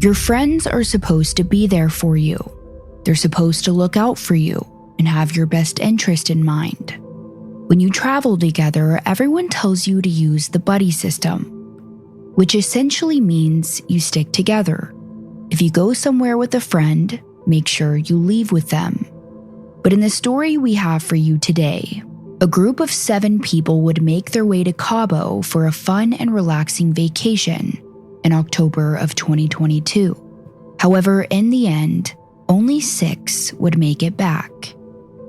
Your friends are supposed to be there for you. They're supposed to look out for you and have your best interest in mind. When you travel together, everyone tells you to use the buddy system, which essentially means you stick together. If you go somewhere with a friend, make sure you leave with them. But in the story we have for you today, a group of 7 people would make their way to Cabo for a fun and relaxing vacation in October of 2022. However, in the end, only 6 would make it back.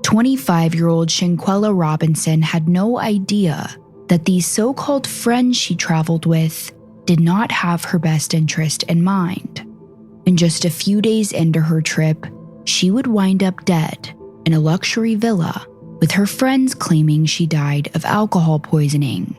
25-year-old Shanquella Robinson had no idea that these so-called friends she traveled with did not have her best interest in mind. And just a few days into her trip, she would wind up dead in a luxury villa, with her friends claiming she died of alcohol poisoning.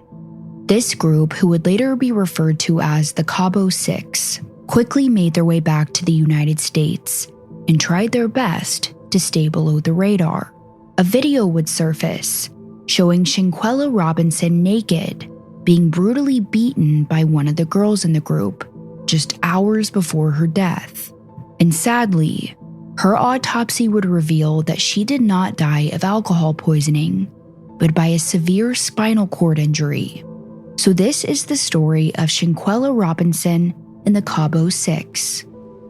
This group, who would later be referred to as the Cabo 6, quickly made their way back to the United States and tried their best to stay below the radar. A video would surface showing Shanquella Robinson naked, being brutally beaten by one of the girls in the group just hours before her death. And sadly, her autopsy would reveal that she did not die of alcohol poisoning, but by a severe spinal cord injury. So this is the story of Shanquella Robinson and the Cabo 6.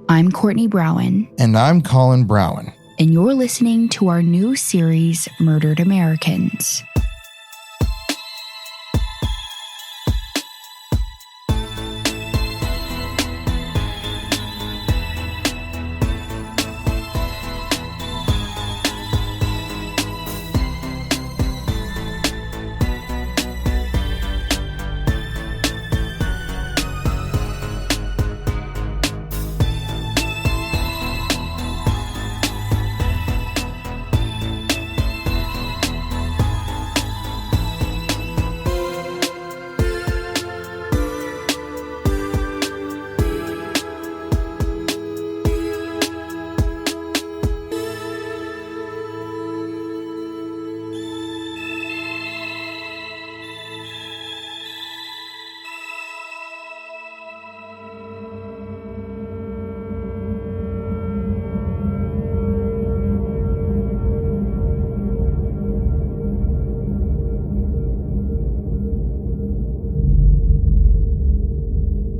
I'm Courtney Browen. And I'm Colin Browen. And you're listening to our new series, Murdered Americans.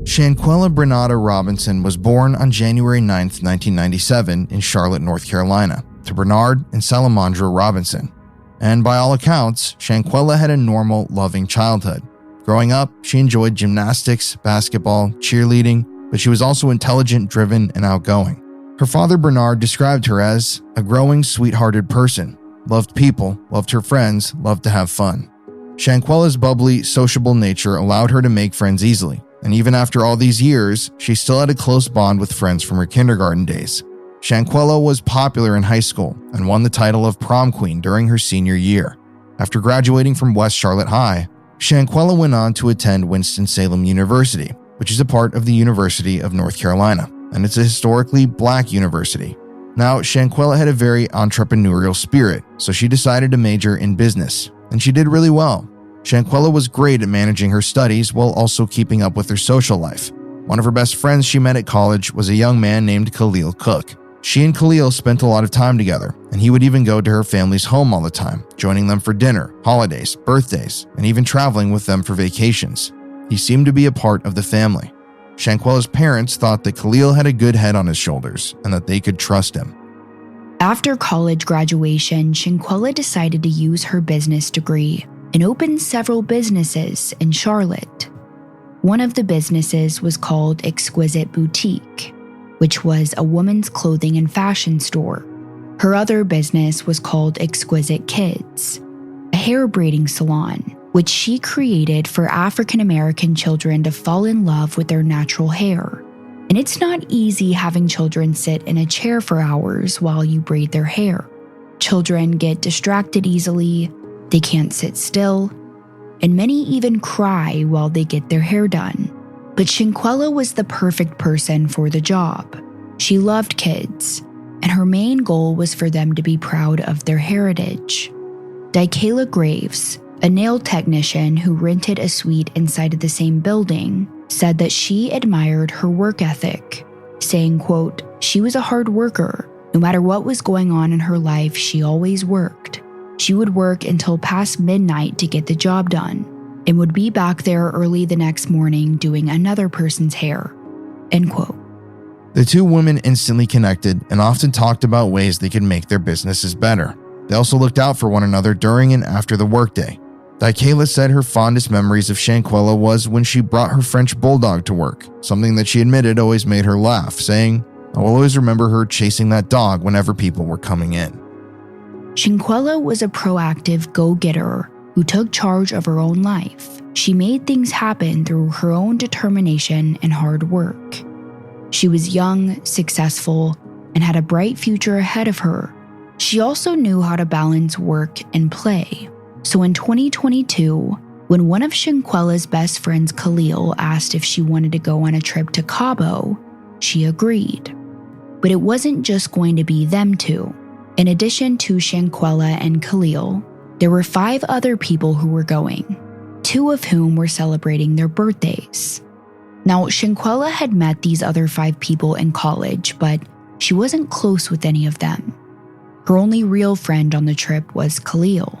Shanquella Bernarda Robinson was born on January 9, 1997 in Charlotte, North Carolina, to Bernard and Salamandra Robinson. And by all accounts, Shanquella had a normal, loving childhood. Growing up, she enjoyed gymnastics, basketball, cheerleading, but she was also intelligent, driven, and outgoing. Her father, Bernard, described her as a growing, sweet-hearted person, loved people, loved her friends, loved to have fun. Shanquella's bubbly, sociable nature allowed her to make friends easily. And even after all these years, she still had a close bond with friends from her kindergarten days. Shanquella was popular in high school and won the title of prom queen during her senior year. After graduating from West Charlotte High, Shanquella went on to attend Winston-Salem University, which is a part of the University of North Carolina, and it's a historically black university. Now, Shanquella had a very entrepreneurial spirit, so she decided to major in business, and she did really well. Shanquella was great at managing her studies while also keeping up with her social life. One of her best friends she met at college was a young man named Khalil Cook. She and Khalil spent a lot of time together, and he would even go to her family's home all the time, joining them for dinner, holidays, birthdays, and even traveling with them for vacations. He seemed to be a part of the family. Shanquella's parents thought that Khalil had a good head on his shoulders and that they could trust him. After college graduation, Shanquella decided to use her business degree and opened several businesses in Charlotte. One of the businesses was called Exquisite Boutique, which was a woman's clothing and fashion store. Her other business was called Exquisite Kids, a hair braiding salon, which she created for African American children to fall in love with their natural hair. And it's not easy having children sit in a chair for hours while you braid their hair. Children get distracted easily, they can't sit still, and many even cry while they get their hair done. But Shanquella was the perfect person for the job. She loved kids, and her main goal was for them to be proud of their heritage. Dykayla Graves, a nail technician who rented a suite inside of the same building, said that she admired her work ethic, saying, quote, "She was a hard worker. No matter what was going on in her life, she always worked. She would work until past midnight to get the job done and would be back there early the next morning doing another person's hair." End quote. The two women instantly connected and often talked about ways they could make their businesses better. They also looked out for one another during and after the workday. Daikela said her fondest memories of Shanquella was when she brought her French bulldog to work, something that she admitted always made her laugh, saying, "I will always remember her chasing that dog whenever people were coming in." Shanquella was a proactive go-getter who took charge of her own life. She made things happen through her own determination and hard work. She was young, successful, and had a bright future ahead of her. She also knew how to balance work and play. So in 2022, when one of Shanquella's best friends, Khalil, asked if she wanted to go on a trip to Cabo, she agreed. But it wasn't just going to be them two. In addition to Shanquella and Khalil, there were 5 other people who were going, 2 of whom were celebrating their birthdays. Now, Shanquella had met these other 5 people in college, but she wasn't close with any of them. Her only real friend on the trip was Khalil,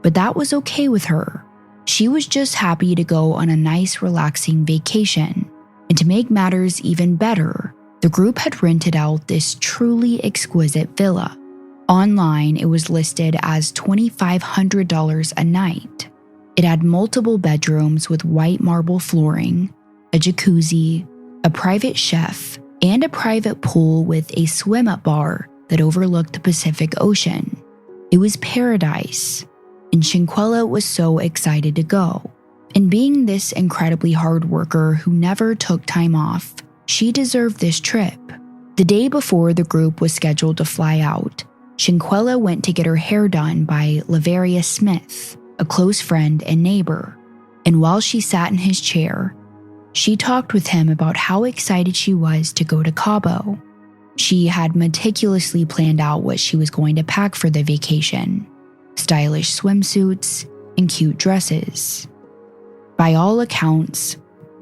but that was okay with her. She was just happy to go on a nice, relaxing vacation. And to make matters even better, the group had rented out this truly exquisite villa. Online, it was listed as $2,500 a night. It had multiple bedrooms with white marble flooring, a jacuzzi, a private chef, and a private pool with a swim-up bar that overlooked the Pacific Ocean. It was paradise, and Shanquella was so excited to go. And being this incredibly hard worker who never took time off, she deserved this trip. The day before the group was scheduled to fly out, Shanquella went to get her hair done by Laverius Smith, a close friend and neighbor. And while she sat in his chair, she talked with him about how excited she was to go to Cabo. She had meticulously planned out what she was going to pack for the vacation: stylish swimsuits and cute dresses. By all accounts,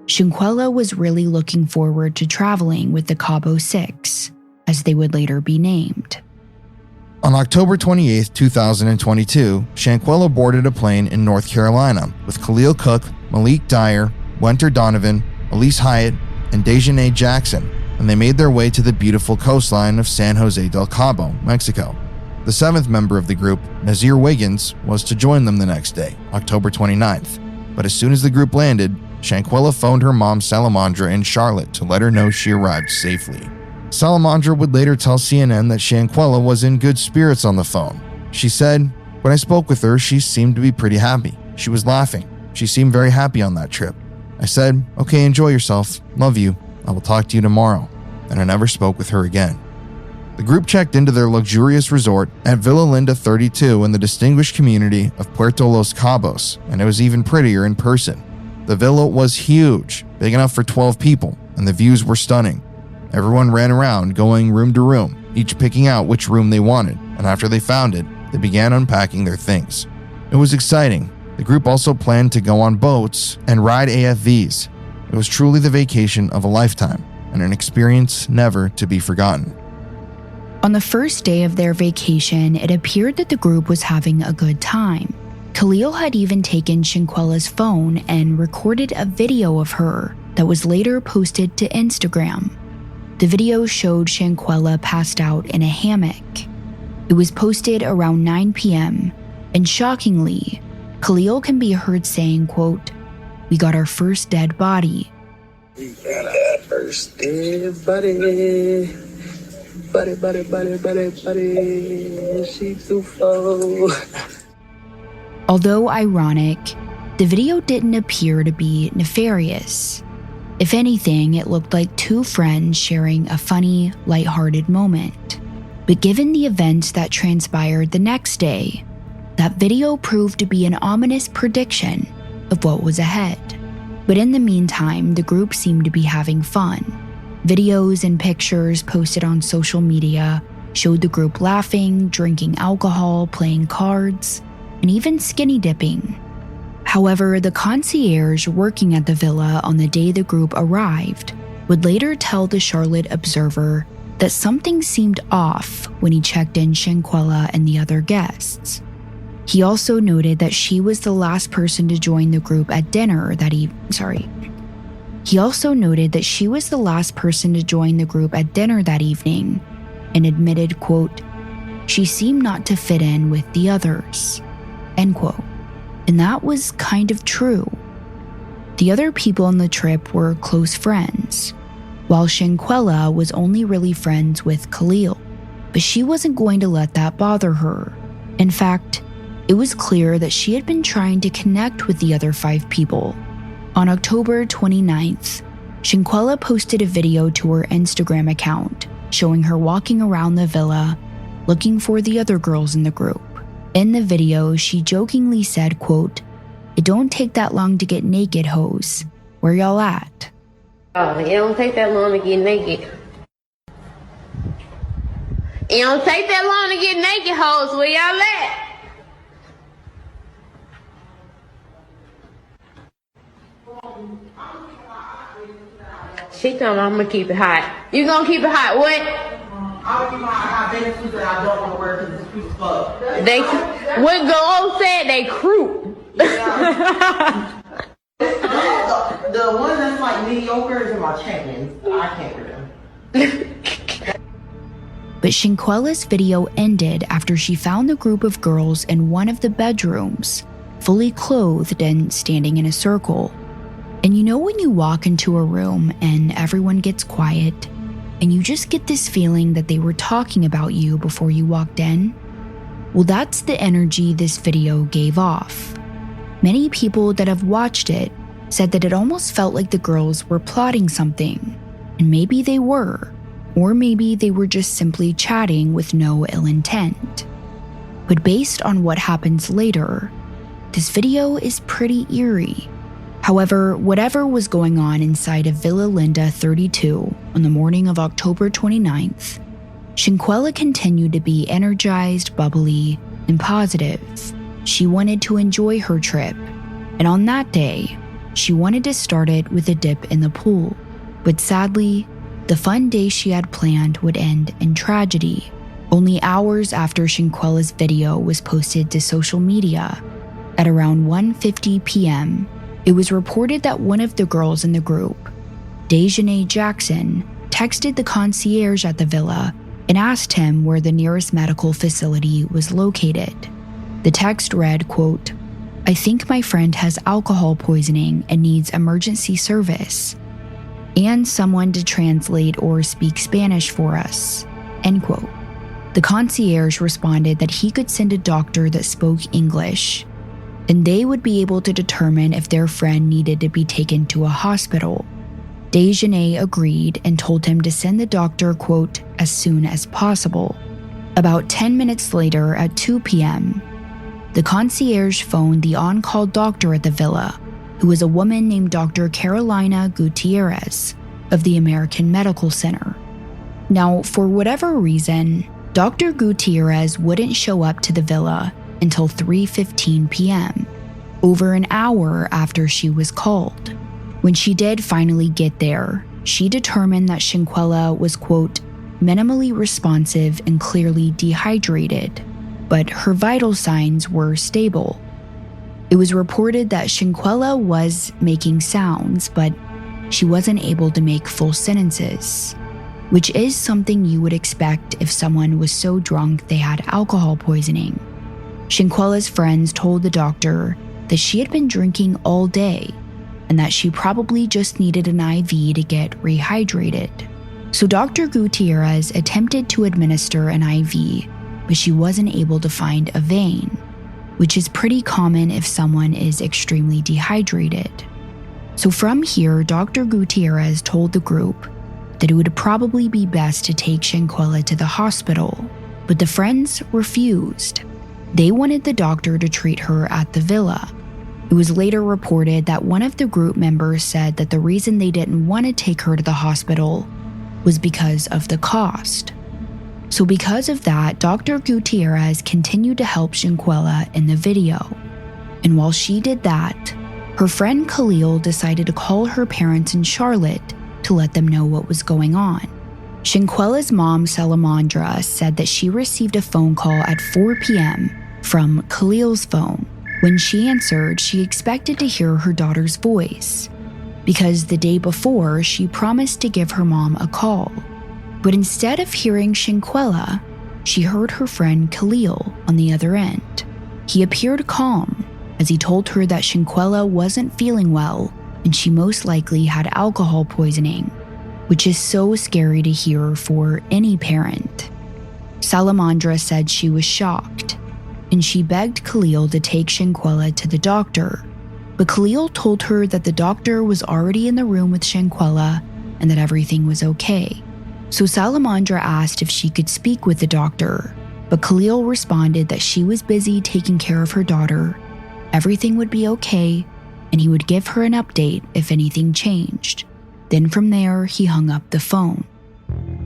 Shanquella was really looking forward to traveling with the Cabo 6, as they would later be named. On October 28, 2022, Shanquella boarded a plane in North Carolina with Khalil Cook, Malik Dyer, Winter Donovan, Elise Hyatt, and Dejanay Jackson, and they made their way to the beautiful coastline of San Jose del Cabo, Mexico. The 7th member of the group, Nazir Wiggins, was to join them the next day, October 29th. But as soon as the group landed, Shanquella phoned her mom Salamandra in Charlotte to let her know she arrived safely. Salamandra would later tell CNN that Shanquella was in good spirits on the phone. She said, "When I spoke with her, she seemed to be pretty happy. She was laughing. She seemed very happy on that trip. I said, okay, enjoy yourself. Love you. I will talk to you tomorrow." And I never spoke with her again. The group checked into their luxurious resort at Villa Linda 32 in the distinguished community of Puerto Los Cabos, and it was even prettier in person. The villa was huge, big enough for 12 people, and the views were stunning. Everyone ran around, going room to room, each picking out which room they wanted, and after they found it, they began unpacking their things. It was exciting. The group also planned to go on boats and ride AFVs. It was truly the vacation of a lifetime, and an experience never to be forgotten. On the first day of their vacation, it appeared that the group was having a good time. Khalil had even taken Shanquella's phone and recorded a video of her that was later posted to Instagram. The video showed Shanquella passed out in a hammock. It was posted around 9 p.m., and shockingly, Khalil can be heard saying, quote, "We got our first dead body." We got our first dead body. Buddy. She too full. Although ironic, the video didn't appear to be nefarious. If anything, it looked like 2 friends sharing a funny, lighthearted moment. But given the events that transpired the next day, that video proved to be an ominous prediction of what was ahead. But in the meantime, the group seemed to be having fun. Videos and pictures posted on social media showed the group laughing, drinking alcohol, playing cards, and even skinny dipping. However, the concierge working at the villa on the day the group arrived would later tell the Charlotte Observer that something seemed off when he checked in Shanquella and the other guests. He also noted that she was the last person to join the group at dinner that He also noted that she was the last person to join the group at dinner that evening and admitted, quote, "She seemed not to fit in with the others," end quote. And that was kind of true. The other people on the trip were close friends, while Shanquella was only really friends with Khalil, but she wasn't going to let that bother her. In fact, it was clear that she had been trying to connect with the other 5 people. On October 29th, Shanquella posted a video to her Instagram account showing her walking around the villa looking for the other girls in the group. In the video, she jokingly said, quote, "It don't take that long to get naked, hoes. Where y'all at?" Oh, it don't take that long to get naked. It don't take that long to get naked, hoes. Where y'all at? She told me I'm gonna keep it hot. You gonna keep it hot? What? I'll keep my hot benefits that I don't want to wear because it's cute as fuck. What Go said, they croup. Yeah. the one that's like mediocre is in my champions. I can't wear them. But Shanquella's video ended after she found the group of girls in one of the bedrooms, fully clothed and standing in a circle. And you know when you walk into a room and everyone gets quiet, and you just get this feeling that they were talking about you before you walked in? Well, that's the energy this video gave off. Many people that have watched it said that it almost felt like the girls were plotting something, and maybe they were, or maybe they were just simply chatting with no ill intent. But based on what happens later, this video is pretty eerie. However, whatever was going on inside of Villa Linda 32 on the morning of October 29th, Shanquella continued to be energized, bubbly, and positive. She wanted to enjoy her trip, and on that day, she wanted to start it with a dip in the pool. But sadly, the fun day she had planned would end in tragedy. Only hours after Shanquella's video was posted to social media, at around 1:50 p.m., it was reported that one of the girls in the group, Dejanay Jackson, texted the concierge at the villa and asked him where the nearest medical facility was located. The text read, quote, "I think my friend has alcohol poisoning and needs emergency service, and someone to translate or speak Spanish for us," end quote. The concierge responded that he could send a doctor that spoke English, and they would be able to determine if their friend needed to be taken to a hospital. Dejanay agreed and told him to send the doctor, quote, "as soon as possible." About 10 minutes later at 2 p.m., the concierge phoned the on-call doctor at the villa, who was a woman named Dr. Carolina Gutierrez of the American Medical Center. Now, for whatever reason, Dr. Gutierrez wouldn't show up to the villa until 3:15 p.m., over an hour after she was called. When she did finally get there, she determined that Shanquella was, quote, "minimally responsive and clearly dehydrated, but her vital signs were stable." It was reported that Shanquella was making sounds, but she wasn't able to make full sentences, which is something you would expect if someone was so drunk they had alcohol poisoning. Shanquella's friends told the doctor that she had been drinking all day and that she probably just needed an IV to get rehydrated. So Dr. Gutierrez attempted to administer an IV, but she wasn't able to find a vein, which is pretty common if someone is extremely dehydrated. So from here, Dr. Gutierrez told the group that it would probably be best to take Shanquella to the hospital, but the friends refused. They wanted the doctor to treat her at the villa. It was later reported that one of the group members said that the reason they didn't want to take her to the hospital was because of the cost. So because of that, Dr. Gutierrez continued to help Shanquella in the video. And while she did that, her friend Khalil decided to call her parents in Charlotte to let them know what was going on. Shanquella's mom, Salamandra, said that she received a phone call at 4 p.m. from Khalil's phone. When she answered, she expected to hear her daughter's voice, because the day before, she promised to give her mom a call. But instead of hearing Shanquella, she heard her friend Khalil on the other end. He appeared calm as he told her that Shanquella wasn't feeling well and she most likely had alcohol poisoning, which is so scary to hear for any parent. Salamandra said she was shocked, and she begged Khalil to take Shanquella to the doctor. But Khalil told her that the doctor was already in the room with Shanquella and that everything was okay. So Salamandra asked if she could speak with the doctor, but Khalil responded that she was busy taking care of her daughter, everything would be okay, and he would give her an update if anything changed. Then from there, he hung up the phone.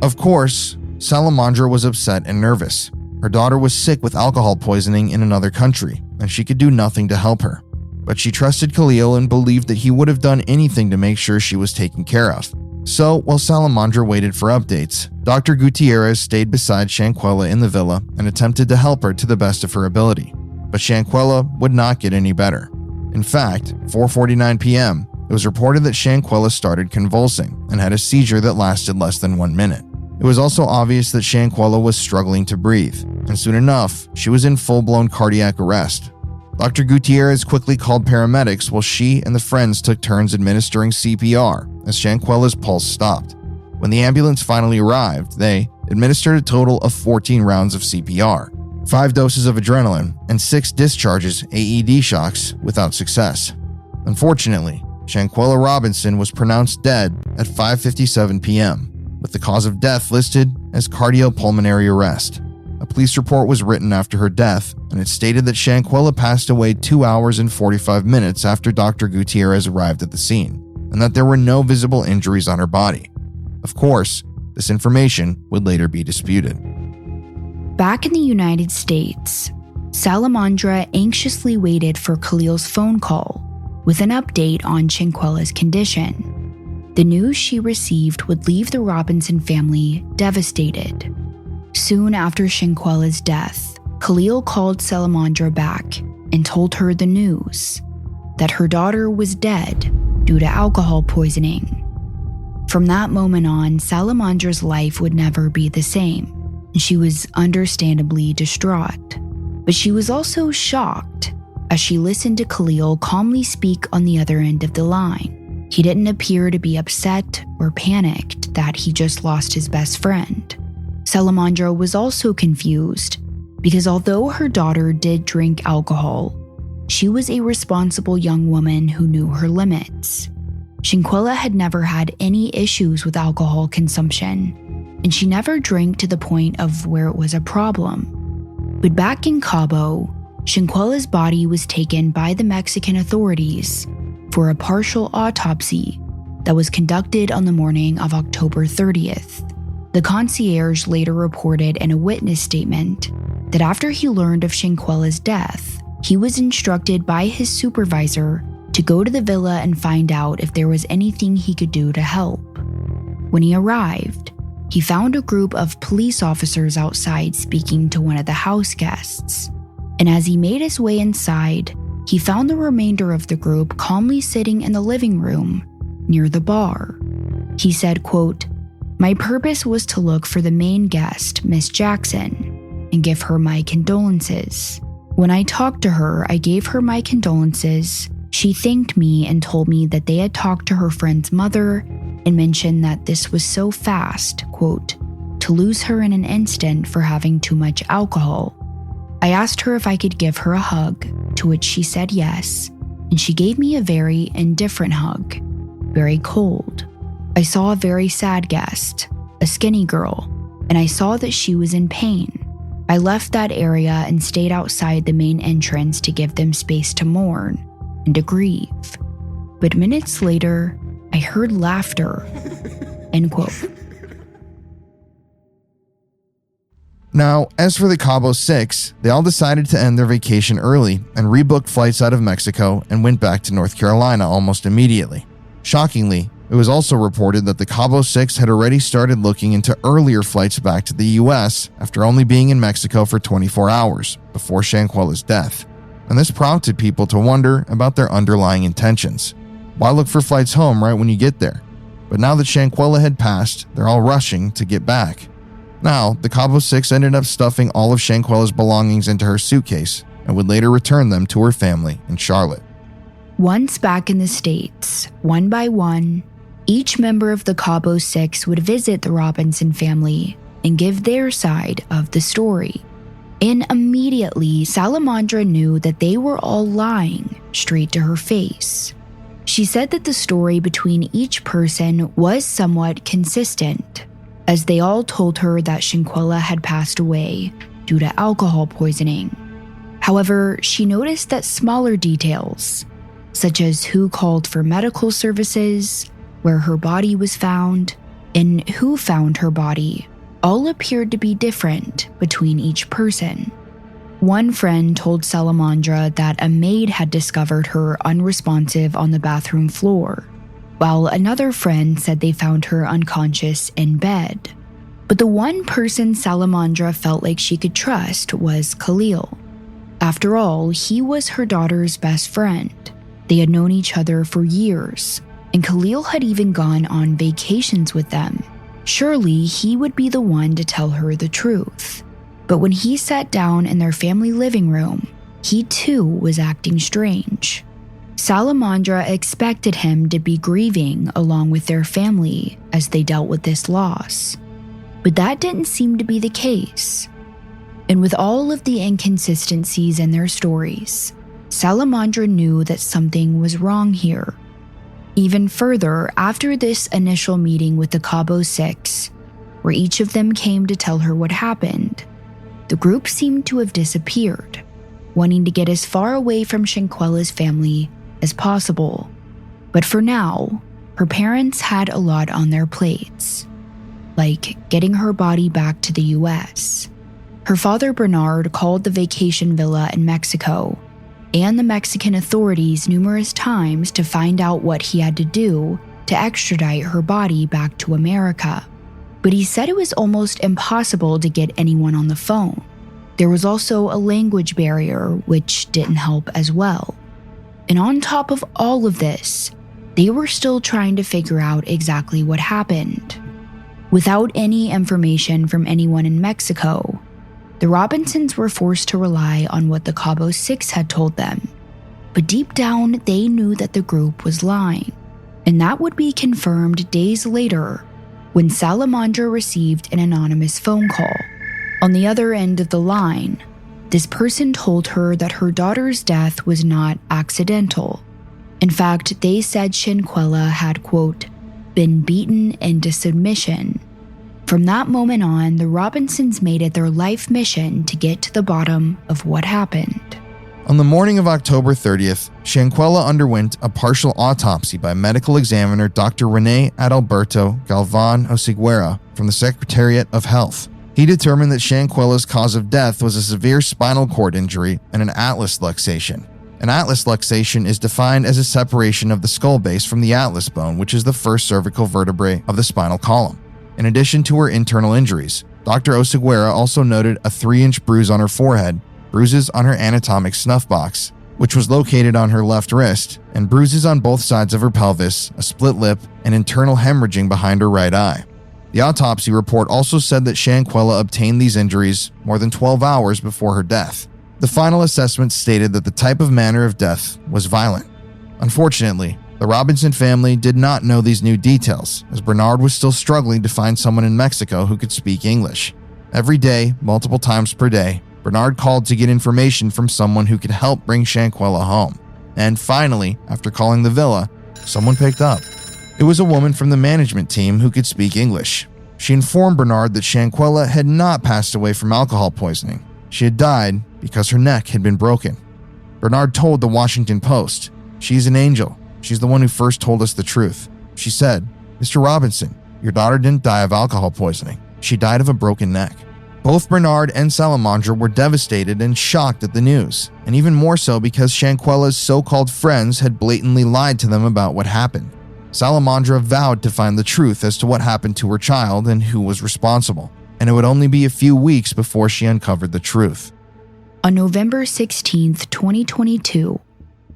Of course, Salamandra was upset and nervous. Her daughter was sick with alcohol poisoning in another country, and she could do nothing to help her. But she trusted Khalil and believed that he would have done anything to make sure she was taken care of. So, while Salamandra waited for updates, Dr. Gutierrez stayed beside Shanquella in the villa and attempted to help her to the best of her ability. But Shanquella would not get any better. In fact, 4:49 p.m., it was reported that Shanquella started convulsing and had a seizure that lasted less than 1 minute. It was also obvious that Shanquella was struggling to breathe, and soon enough, she was in full-blown cardiac arrest. Dr. Gutierrez quickly called paramedics while she and the friends took turns administering CPR as Shanquella's pulse stopped. When the ambulance finally arrived, they administered a total of 14 rounds of CPR, 5 doses of adrenaline, and 6 discharges AED shocks without success. Unfortunately, Shanquella Robinson was pronounced dead at 5:57 p.m., with the cause of death listed as cardiopulmonary arrest. A police report was written after her death, and it stated that Shanquella passed away 2 hours and 45 minutes after Dr. Gutierrez arrived at the scene, and that there were no visible injuries on her body. Of course, this information would later be disputed. Back in the United States, Salamandra anxiously waited for Khalil's phone call with an update on Shanquella's condition. The news she received would leave the Robinson family devastated. Soon after Shanquella's death, Khalil called Salamandra back and told her the news, that her daughter was dead due to alcohol poisoning. From that moment on, Salamandra's life would never be the same, and she was understandably distraught. But she was also shocked as she listened to Khalil calmly speak on the other end of the line. He didn't appear to be upset or panicked that he just lost his best friend. Salamandra was also confused because although her daughter did drink alcohol, she was a responsible young woman who knew her limits. Shanquella had never had any issues with alcohol consumption, and she never drank to the point of where it was a problem. But back in Cabo, Shanquella's body was taken by the Mexican authorities for a partial autopsy that was conducted on the morning of October 30th. The concierge later reported in a witness statement that after he learned of Shanquella's death, he was instructed by his supervisor to go to the villa and find out if there was anything he could do to help. When he arrived, he found a group of police officers outside speaking to one of the house guests. And as he made his way inside, he found the remainder of the group calmly sitting in the living room near the bar. He said, quote, "My purpose was to look for the main guest, Miss Jackson, and give her my condolences. When I talked to her, I gave her my condolences. She thanked me and told me that they had talked to her friend's mother and mentioned that this was so fast, quote, to lose her in an instant for having too much alcohol. I asked her if I could give her a hug, to which she said yes, and she gave me a very indifferent hug, very cold. I saw a very sad guest, a skinny girl, and I saw that she was in pain. I left that area and stayed outside the main entrance to give them space to mourn and to grieve. But minutes later, I heard laughter," end quote. Now, as for the Cabo 6, they all decided to end their vacation early and rebooked flights out of Mexico and went back to North Carolina almost immediately. Shockingly, It was also reported that the Cabo 6 had already started looking into earlier flights back to the US after only being in Mexico for 24 hours before Shanquella's death. And this prompted people to wonder about their underlying intentions. Why look for flights home right when you get there? But now that Shanquella had passed, they're all rushing to get back. Now, the Cabo 6 ended up stuffing all of Shanquella's belongings into her suitcase and would later return them to her family in Charlotte. Once back in the States, one by one, each member of the Cabo 6 would visit the Robinson family and give their side of the story. And immediately, Salamandra knew that they were all lying straight to her face. She said that the story between each person was somewhat consistent, as they all told her that Shanquella had passed away due to alcohol poisoning. However, she noticed that smaller details, such as who called for medical services, where her body was found, and who found her body, all appeared to be different between each person. One friend told Salamandra that a maid had discovered her unresponsive on the bathroom floor, while another friend said they found her unconscious in bed. But the one person Salamandra felt like she could trust was Khalil. After all, he was her daughter's best friend. They had known each other for years, and Khalil had even gone on vacations with them. Surely he would be the one to tell her the truth. But when he sat down in their family living room, he too was acting strange. Salamandra expected him to be grieving along with their family as they dealt with this loss. But that didn't seem to be the case. And with all of the inconsistencies in their stories, Salamandra knew that something was wrong here. Even further, after this initial meeting with the Cabo 6, where each of them came to tell her what happened, the group seemed to have disappeared, wanting to get as far away from Shanquella's family as possible. But for now, her parents had a lot on their plates, like getting her body back to the US. Her father Bernard called the vacation villa in Mexico and the Mexican authorities numerous times to find out what he had to do to extradite her body back to America. But he said it was almost impossible to get anyone on the phone. There was also a language barrier, which didn't help as well. And on top of all of this, they were still trying to figure out exactly what happened. Without any information from anyone in Mexico, the Robinsons were forced to rely on what the Cabo 6 had told them. But deep down, they knew that the group was lying. And that would be confirmed days later when Salamandra received an anonymous phone call. On the other end of the line, this person told her that her daughter's death was not accidental. In fact, they said Shanquella had, quote, been beaten into submission. From that moment on, the Robinsons made it their life mission to get to the bottom of what happened. On the morning of October 30th, Shanquella underwent a partial autopsy by medical examiner Dr. Rene Adalberto Galvan Osiguera from the Secretariat of Health. He determined that Shanquella's cause of death was a severe spinal cord injury and an atlas luxation. An atlas luxation is defined as a separation of the skull base from the atlas bone, which is the first cervical vertebrae of the spinal column. In addition to her internal injuries, Dr. Osiguera also noted a 3-inch bruise on her forehead, bruises on her anatomic snuff box, which was located on her left wrist, and bruises on both sides of her pelvis, a split lip, and internal hemorrhaging behind her right eye. The autopsy report also said that Shanquella obtained these injuries more than 12 hours before her death. The final assessment stated that the type of manner of death was violent. Unfortunately, the Robinson family did not know these new details, as Bernard was still struggling to find someone in Mexico who could speak English. Every day, multiple times per day, Bernard called to get information from someone who could help bring Shanquella home. And finally, after calling the villa, someone picked up. It was a woman from the management team who could speak English. She informed Bernard that Shanquella had not passed away from alcohol poisoning. She had died because her neck had been broken. Bernard told the Washington Post, "She's an angel. She's the one who first told us the truth." She said, "Mr. Robinson, your daughter didn't die of alcohol poisoning. She died of a broken neck." Both Bernard and Salamandra were devastated and shocked at the news, and even more so because Shanquella's so-called friends had blatantly lied to them about what happened. Salamandra vowed to find the truth as to what happened to her child and who was responsible, and it would only be a few weeks before she uncovered the truth. On November 16, 2022,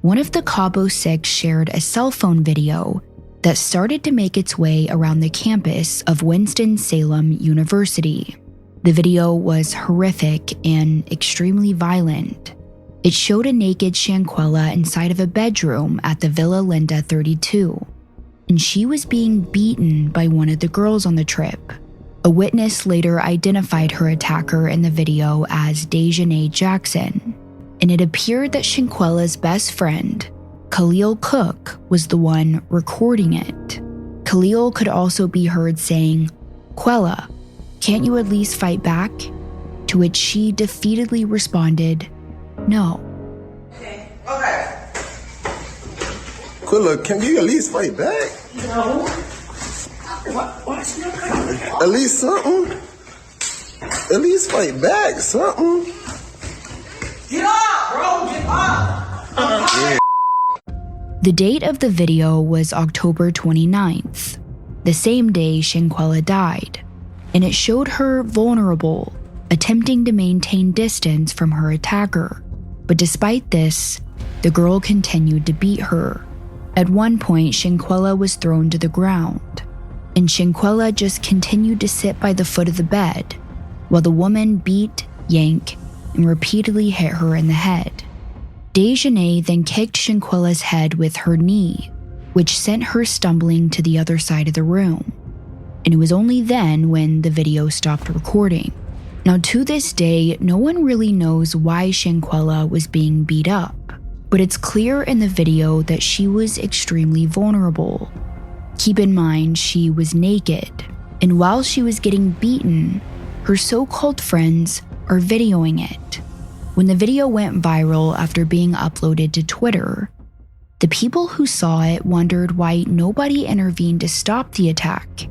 one of the Cabo Six shared a cell phone video that started to make its way around the campus of Winston-Salem University. The video was horrific and extremely violent. It showed a naked Shanquella inside of a bedroom at the Villa Linda 32, and she was being beaten by one of the girls on the trip. A witness later identified her attacker in the video as Dejanay Jackson, and it appeared that Shanquella's best friend, Khalil Cook, was the one recording it. Khalil could also be heard saying, "Quella, can't you at least fight back?" To which she defeatedly responded, "No." Okay. Quilla, can you at least fight back? No. What's your problem? At least something. At least fight back, something. Get up, bro. Get up. The date of the video was October 29th, the same day Shanquella died, and it showed her vulnerable, attempting to maintain distance from her attacker. But despite this, the girl continued to beat her. At one point, Shanquella was thrown to the ground, and Shanquella just continued to sit by the foot of the bed, while the woman beat, yanked, and repeatedly hit her in the head. Dejanay then kicked Shanquella's head with her knee, which sent her stumbling to the other side of the room. And it was only then when the video stopped recording. Now, to this day, no one really knows why Shanquella was being beat up, but it's clear in the video that she was extremely vulnerable. Keep in mind, she was naked, and while she was getting beaten, her so-called friends are videoing it. When the video went viral after being uploaded to Twitter, the people who saw it wondered why nobody intervened to stop the attack,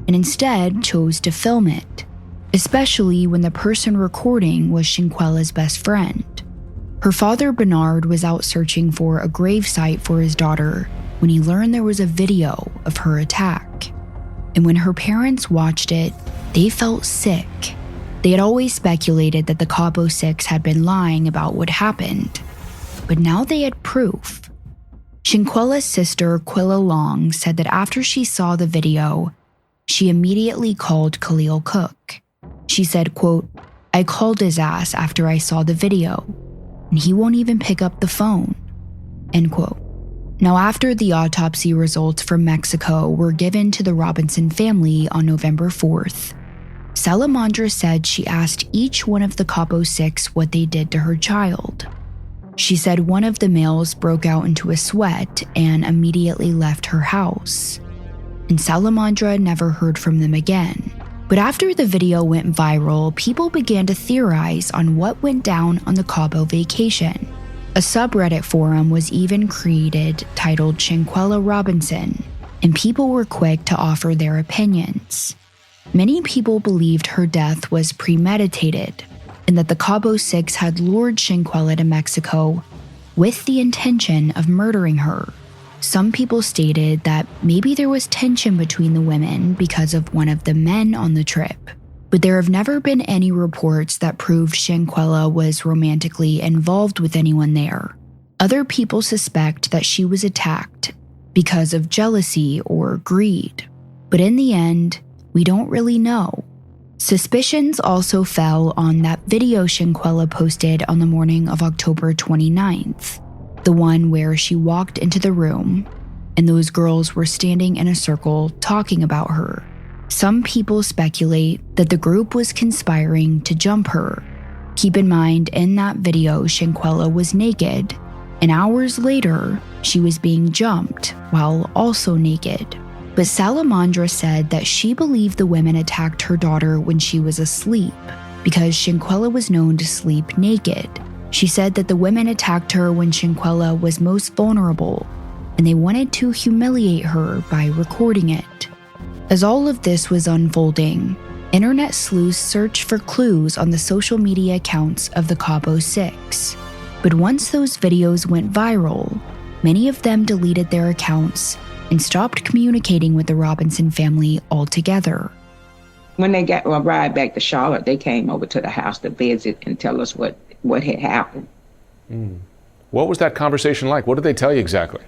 and instead chose to film it, especially when the person recording was Shanquella's best friend. Her father, Bernard, was out searching for a gravesite for his daughter when he learned there was a video of her attack. And when her parents watched it, they felt sick. They had always speculated that the Cabo Six had been lying about what happened, but now they had proof. Shanquella's sister, Quilla Long, said that after she saw the video, she immediately called Khalil Cook. She said, quote, "I called his ass after I saw the video, and he won't even pick up the phone," end quote. Now, after the autopsy results from Mexico were given to the Robinson family on November 4th, Salamandra said she asked each one of the Cabo Six what they did to her child. She said one of the males broke out into a sweat and immediately left her house, and Salamandra never heard from them again. But after the video went viral, people began to theorize on what went down on the Cabo vacation. A subreddit forum was even created titled Shanquella Robinson, and people were quick to offer their opinions. Many people believed her death was premeditated, and that the Cabo Six had lured Shanquella to Mexico with the intention of murdering her. Some people stated that maybe there was tension between the women because of one of the men on the trip, but there have never been any reports that proved Shanquella was romantically involved with anyone there. Other people suspect that she was attacked because of jealousy or greed, but in the end, we don't really know. Suspicions also fell on that video Shanquella posted on the morning of October 29th, the one where she walked into the room and those girls were standing in a circle talking about her. Some people speculate that the group was conspiring to jump her. Keep in mind, in that video, Shanquella was naked, and hours later, she was being jumped while also naked. But Salamandra said that she believed the women attacked her daughter when she was asleep, because Shanquella was known to sleep naked. She said that the women attacked her when Shanquella was most vulnerable, and they wanted to humiliate her by recording it. As all of this was unfolding, internet sleuths searched for clues on the social media accounts of the Cabo Six. But once those videos went viral, many of them deleted their accounts and stopped communicating with the Robinson family altogether. When they arrived back to Charlotte, they came over to the house to visit and tell us what had happened. What was that conversation like? What did they tell you exactly?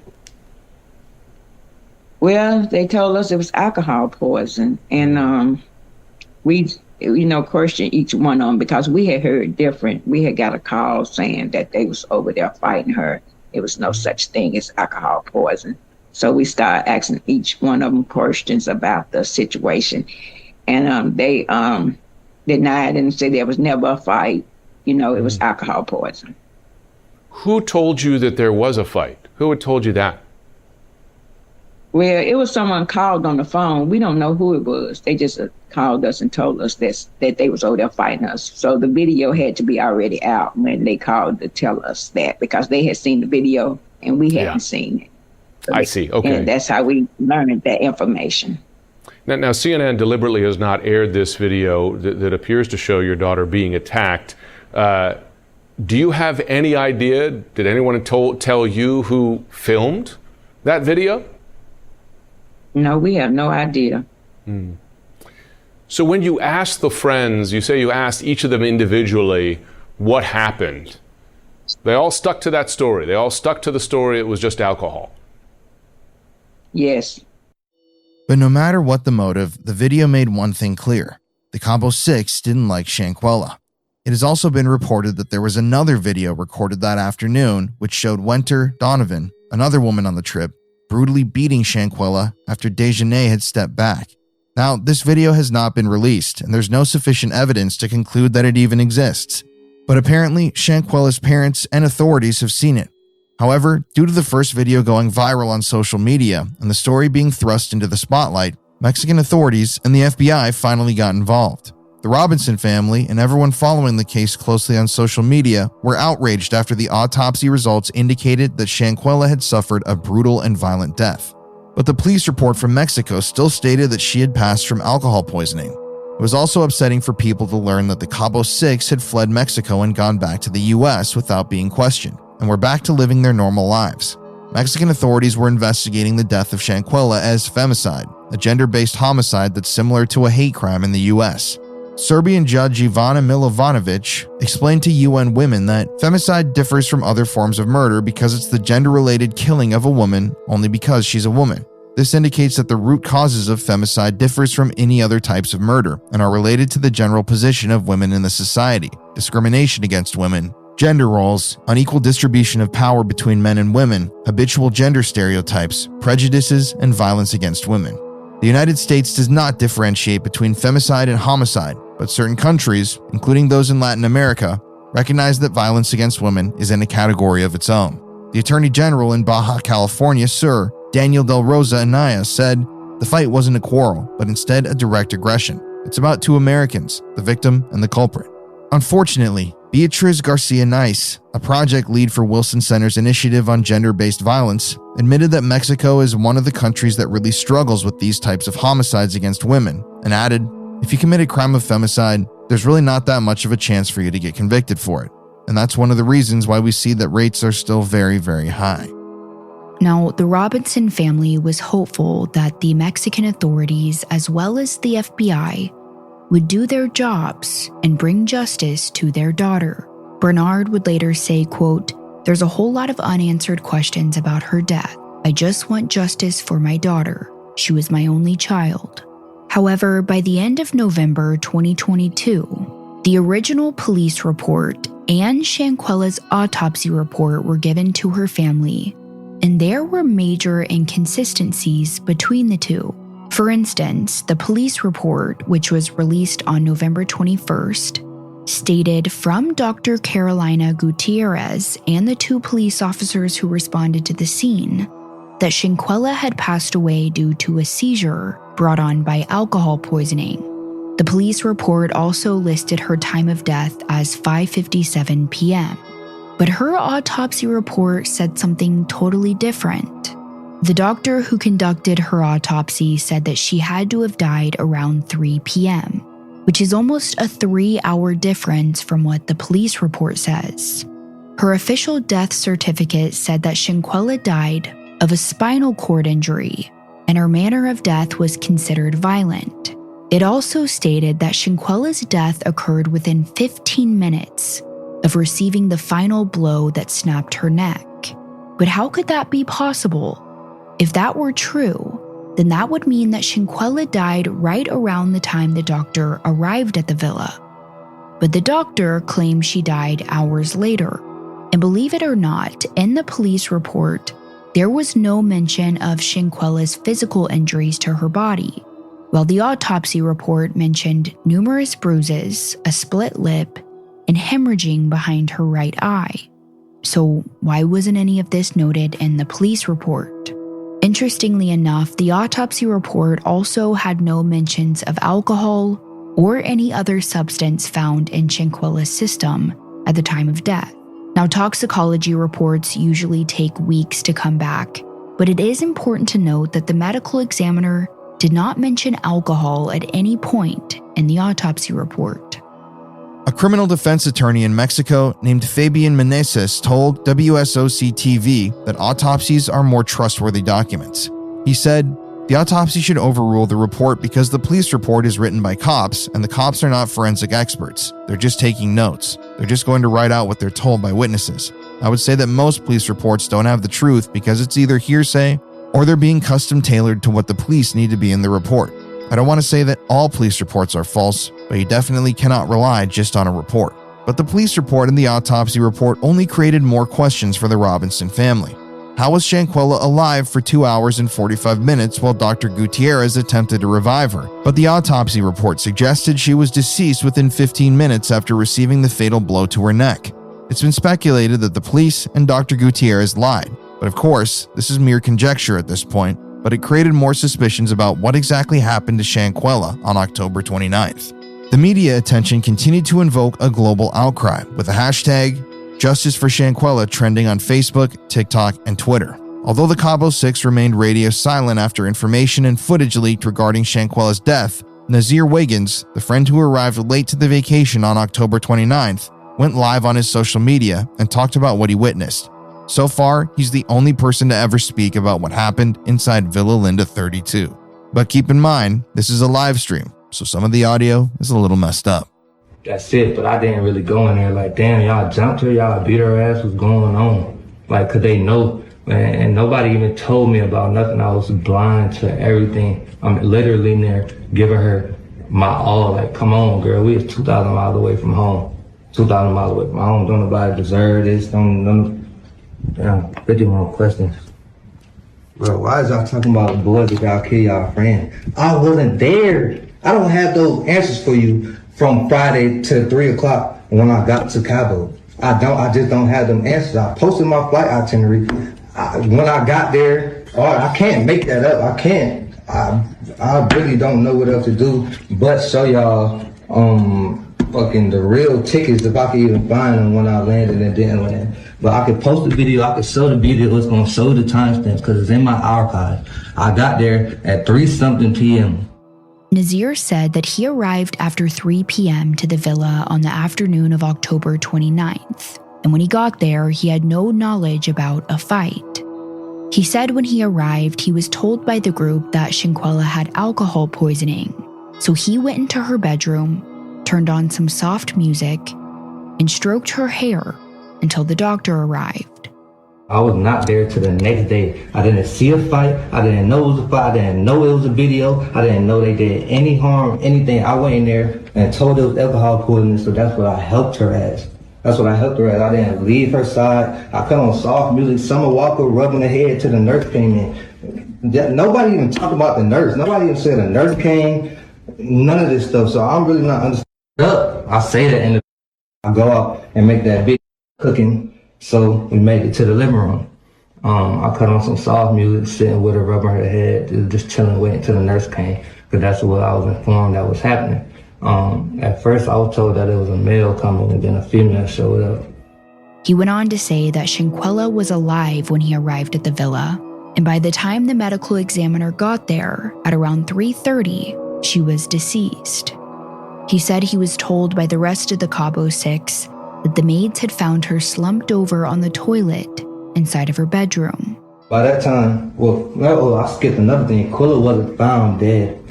Well, they told us it was alcohol poison, and we, questioned each one of them because we had heard different. We had got a call saying that they was over there fighting her. There was no such thing as alcohol poison. So we started asking each one of them questions about the situation. And they denied and said there was never a fight. It was alcohol poison. Who told you that there was a fight? Who had told you that? Well, it was someone called on the phone. We don't know who it was. They just called us and told us that they was over there fighting us. So the video had to be already out when they called to tell us that, because they had seen the video and we hadn't seen it. So I see. Okay. And that's how we learned that information. Now, CNN deliberately has not aired this video that appears to show your daughter being attacked. Do you have any idea? Did anyone tell you who filmed that video? No, we have no idea. So when you asked the friends, you say you asked each of them individually what happened. They all stuck to that story. They all stuck to the story it was just alcohol. Yes. But no matter what the motive, the video made one thing clear. The Cabo Six didn't like Shanquella. It has also been reported that there was another video recorded that afternoon which showed Winter Donovan, another woman on the trip, brutally beating Shanquella after Dejanay had stepped back. Now, this video has not been released, and there's no sufficient evidence to conclude that it even exists. But apparently, Shanquella's parents and authorities have seen it. However, due to the first video going viral on social media and the story being thrust into the spotlight, Mexican authorities and the FBI finally got involved. The Robinson family and everyone following the case closely on social media were outraged after the autopsy results indicated that Shanquella had suffered a brutal and violent death. But the police report from Mexico still stated that she had passed from alcohol poisoning. It was also upsetting for people to learn that the Cabo Six had fled Mexico and gone back to the US without being questioned, and were back to living their normal lives. Mexican authorities were investigating the death of Shanquella as femicide, a gender-based homicide that's similar to a hate crime in the US. Serbian judge Ivana Milovanovic explained to UN Women that femicide differs from other forms of murder because it's the gender-related killing of a woman only because she's a woman. This indicates that the root causes of femicide differs from any other types of murder and are related to the general position of women in the society, discrimination against women, gender roles, unequal distribution of power between men and women, habitual gender stereotypes, prejudices, and violence against women. The United States does not differentiate between femicide and homicide, but certain countries, including those in Latin America, recognize that violence against women is in a category of its own. The Attorney General in Baja California, Sir Daniel Del Rosa Anaya, said, "The fight wasn't a quarrel, but instead a direct aggression. It's about two Americans, the victim and the culprit." Unfortunately, Beatriz Garcia Nice, a project lead for Wilson Center's initiative on gender-based violence, admitted that Mexico is one of the countries that really struggles with these types of homicides against women, and added, "If you commit a crime of femicide, there's really not that much of a chance for you to get convicted for it. And that's one of the reasons why we see that rates are still very, very high." Now, the Robinson family was hopeful that the Mexican authorities, as well as the FBI, would do their jobs and bring justice to their daughter. Bernard would later say, quote, "There's a whole lot of unanswered questions about her death. I just want justice for my daughter. She was my only child." However, by the end of November 2022, the original police report and Shanquella's autopsy report were given to her family, and there were major inconsistencies between the two. For instance, the police report, which was released on November 21st, stated from Dr. Carolina Gutierrez and the two police officers who responded to the scene that Shanquella had passed away due to a seizure brought on by alcohol poisoning. The police report also listed her time of death as 5:57 p.m., but her autopsy report said something totally different. The doctor who conducted her autopsy said that she had to have died around 3 p.m., which is almost a 3-hour difference from what the police report says. Her official death certificate said that Shanquella died of a spinal cord injury, and her manner of death was considered violent. It also stated that Shanquella's death occurred within 15 minutes of receiving the final blow that snapped her neck. But how could that be possible? If that were true, then that would mean that Shanquella died right around the time the doctor arrived at the villa. But the doctor claimed she died hours later. And believe it or not, in the police report, there was no mention of Shanquella's physical injuries to her body, while the autopsy report mentioned numerous bruises, a split lip, and hemorrhaging behind her right eye. So why wasn't any of this noted in the police report? Interestingly enough, the autopsy report also had no mentions of alcohol or any other substance found in Shanquella's system at the time of death. Now, toxicology reports usually take weeks to come back, but it is important to note that the medical examiner did not mention alcohol at any point in the autopsy report. A criminal defense attorney in Mexico named Fabian Meneses told WSOC-TV that autopsies are more trustworthy documents. He said, "The autopsy should overrule the report because the police report is written by cops, and the cops are not forensic experts. They're just taking notes. They're just going to write out what they're told by witnesses. I would say that most police reports don't have the truth because it's either hearsay or they're being custom tailored to what the police need to be in the report. I don't want to say that all police reports are false, but you definitely cannot rely just on a report." But the police report and the autopsy report only created more questions for the Robinson family. How was Shanquella alive for 2 hours and 45 minutes while Dr. Gutierrez attempted to revive her? But the autopsy report suggested she was deceased within 15 minutes after receiving the fatal blow to her neck. It's been speculated that the police and Dr. Gutierrez lied, but of course, this is mere conjecture at this point, but it created more suspicions about what exactly happened to Shanquella on October 29th. The media attention continued to invoke a global outcry, with the hashtag Justice for Shanquella trending on Facebook, TikTok, and Twitter. Although the Cabo 6 remained radio silent after information and footage leaked regarding Shanquella's death, Nazir Wiggins, the friend who arrived late to the vacation on October 29th, went live on his social media and talked about what he witnessed. So far, he's the only person to ever speak about what happened inside Villa Linda 32. But keep in mind, this is a live stream, so some of the audio is a little messed up. That's it, but I didn't really go in there like, damn, y'all jumped her, y'all beat her ass, what's going on? Like, could they know? And nobody even told me about nothing. I was blind to everything. I'm literally in there giving her my all. Like, come on, girl, we is 2,000 miles away from home. 2,000 miles away from home. Don't nobody deserve this. Damn, 50 more questions. Bro, why is y'all talking about boys that y'all kill y'all friend? I wasn't there. I don't have those answers for you from Friday to 3 o'clock when I got to Cabo. I just don't have them answers. I posted my flight itinerary. When I got there, I can't make that up. I can't. I really don't know what else to do but show y'all fucking the real tickets if I could even find them when I landed and didn't land. But I could post the video, I could show the video, it's gonna show the timestamps because it's in my archive. I got there at 3-something p.m. Nazir said that he arrived after 3 p.m. to the villa on the afternoon of October 29th, and when he got there, he had no knowledge about a fight. He said when he arrived, he was told by the group that Shanquella had alcohol poisoning, so he went into her bedroom, turned on some soft music, and stroked her hair until the doctor arrived. I was not there till the next day. I didn't see a fight. I didn't know it was a fight. I didn't know it was a video. I didn't know they did any harm, anything. I went in there and told it was alcohol poisoning, so that's what I helped her as. That's what I helped her as. I didn't leave her side. I put on soft music. Summer Walker rubbing her head till the nurse came in. Nobody even talked about the nurse. Nobody even said a nurse came. None of this stuff. So I'm really not understanding. I say that in the I go out and make that big cooking. So we made it to the living room. I cut on some soft music, sitting with her, rubbing her head, just chilling, waiting till the nurse came, because that's what I was informed that was happening. At first, I was told that it was a male coming, and then a female showed up. He went on to say that Shanquella was alive when he arrived at the villa, and by the time the medical examiner got there, at around 3:30, she was deceased. He said he was told by the rest of the Cabo 6 that the maids had found her slumped over on the toilet inside of her bedroom. By that time, I skipped another thing. Quilla wasn't found dead.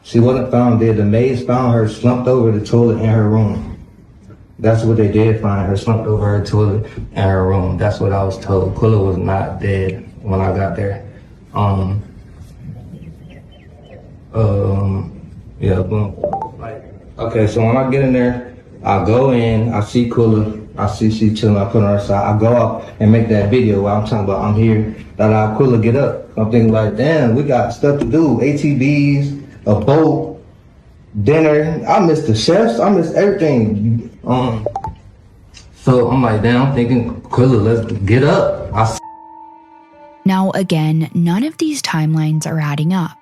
She wasn't found dead. The maids found her slumped over the toilet in her room. That's what they did find her, slumped over her toilet in her room. That's what I was told. Quilla was not dead when I got there. Yeah, boom. Okay, so when I get in there, I go in, I see Quilla, I see she chilling, I put her on her side. I go out and make that video where I'm talking about I'm here, that Quilla get up. I'm thinking like, damn, we got stuff to do, ATVs, a boat, dinner. I missed the chefs, I missed everything. So I'm like, damn, I'm thinking, Quilla, let's get up. Now again, none of these timelines are adding up.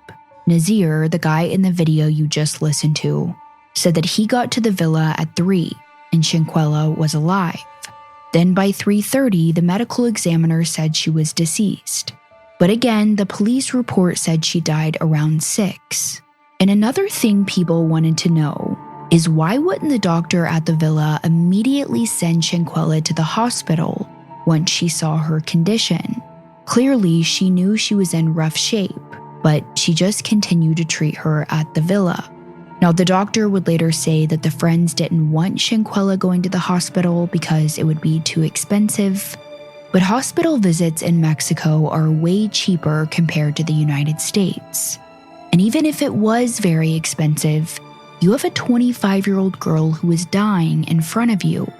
Nazir, the guy in the video you just listened to, said that he got to the villa at 3 and Shanquella was alive. Then by 3:30, the medical examiner said she was deceased. But again, the police report said she died around 6. And another thing people wanted to know is why wouldn't the doctor at the villa immediately send Shanquella to the hospital once she saw her condition? Clearly, she knew she was in rough shape, but she just continued to treat her at the villa. Now, the doctor would later say that the friends didn't want Shanquella going to the hospital because it would be too expensive, but hospital visits in Mexico are way cheaper compared to the United States. And even if it was very expensive, you have a 25-year-old girl who is dying in front of you.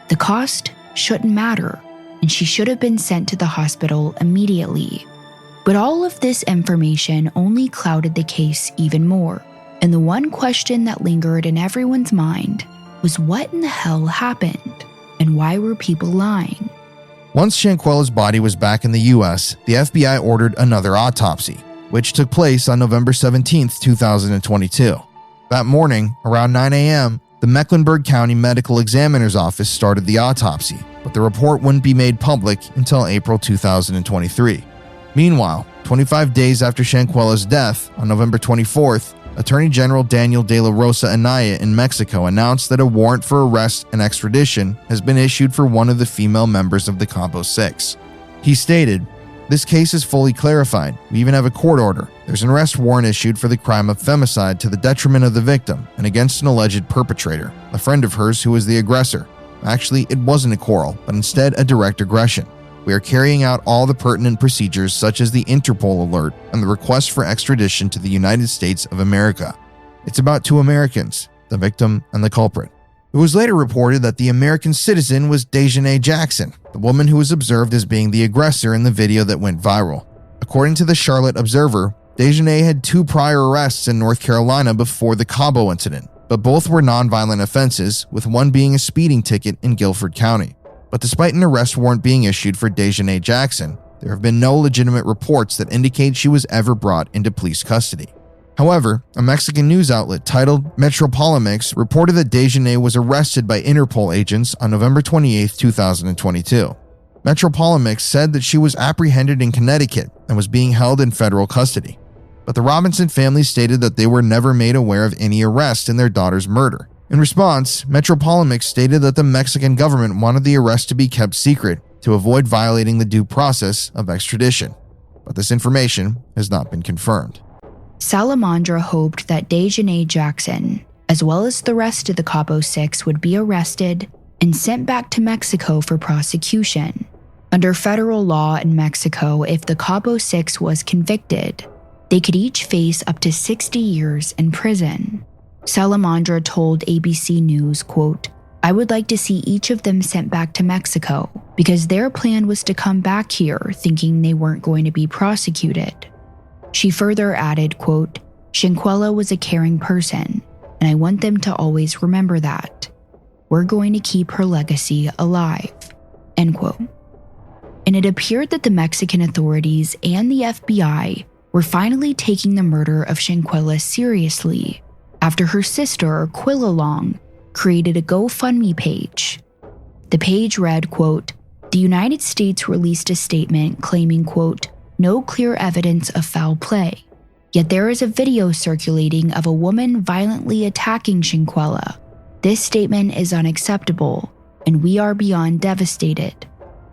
The cost shouldn't matter, and she should have been sent to the hospital immediately. But all of this information only clouded the case even more. And the one question that lingered in everyone's mind was what in the hell happened? And why were people lying? Once Shanquella's body was back in the US, the FBI ordered another autopsy, which took place on November 17, 2022. That morning, around 9 a.m., the Mecklenburg County Medical Examiner's Office started the autopsy, but the report wouldn't be made public until April 2023. Meanwhile, 25 days after Shanquella's death, on November 24th, Attorney General Daniel de la Rosa Anaya in Mexico announced that a warrant for arrest and extradition has been issued for one of the female members of the Cabo Six. He stated, "This case is fully clarified. We even have a court order. There's an arrest warrant issued for the crime of femicide to the detriment of the victim and against an alleged perpetrator, a friend of hers who was the aggressor. Actually, it wasn't a quarrel, but instead a direct aggression. We are carrying out all the pertinent procedures such as the Interpol alert and the request for extradition to the United States of America. It's about 2 Americans, the victim and the culprit." It was later reported that the American citizen was Dejanay Jackson, the woman who was observed as being the aggressor in the video that went viral. According to the Charlotte Observer, Dejanay had 2 prior arrests in North Carolina before the Cabo incident, but both were nonviolent offenses, with one being a speeding ticket in Guilford County. But despite an arrest warrant being issued for Dejanay Jackson, there have been no legitimate reports that indicate she was ever brought into police custody. However, a Mexican news outlet titled Metropolímex reported that Dejanay was arrested by Interpol agents on November 28, 2022. Metropolímex said that she was apprehended in Connecticut and was being held in federal custody. But the Robinson family stated that they were never made aware of any arrest in their daughter's murder. In response, Metropolímex stated that the Mexican government wanted the arrest to be kept secret to avoid violating the due process of extradition. But this information has not been confirmed. Salamandra hoped that Dejanay Jackson, as well as the rest of the Cabo Six, would be arrested and sent back to Mexico for prosecution. Under federal law in Mexico, if the Cabo Six was convicted, they could each face up to 60 years in prison. Salamandra told ABC News, quote, "I would like to see each of them sent back to Mexico because their plan was to come back here thinking they weren't going to be prosecuted." She further added, quote, "Shanquella was a caring person, and I want them to always remember that. We're going to keep her legacy alive," end quote. And it appeared that the Mexican authorities and the FBI were finally taking the murder of Shanquella seriously after her sister, Quilla Long, created a GoFundMe page. The page read, quote, "The United States released a statement claiming, quote, no clear evidence of foul play. Yet there is a video circulating of a woman violently attacking Shanquella. This statement is unacceptable, and we are beyond devastated.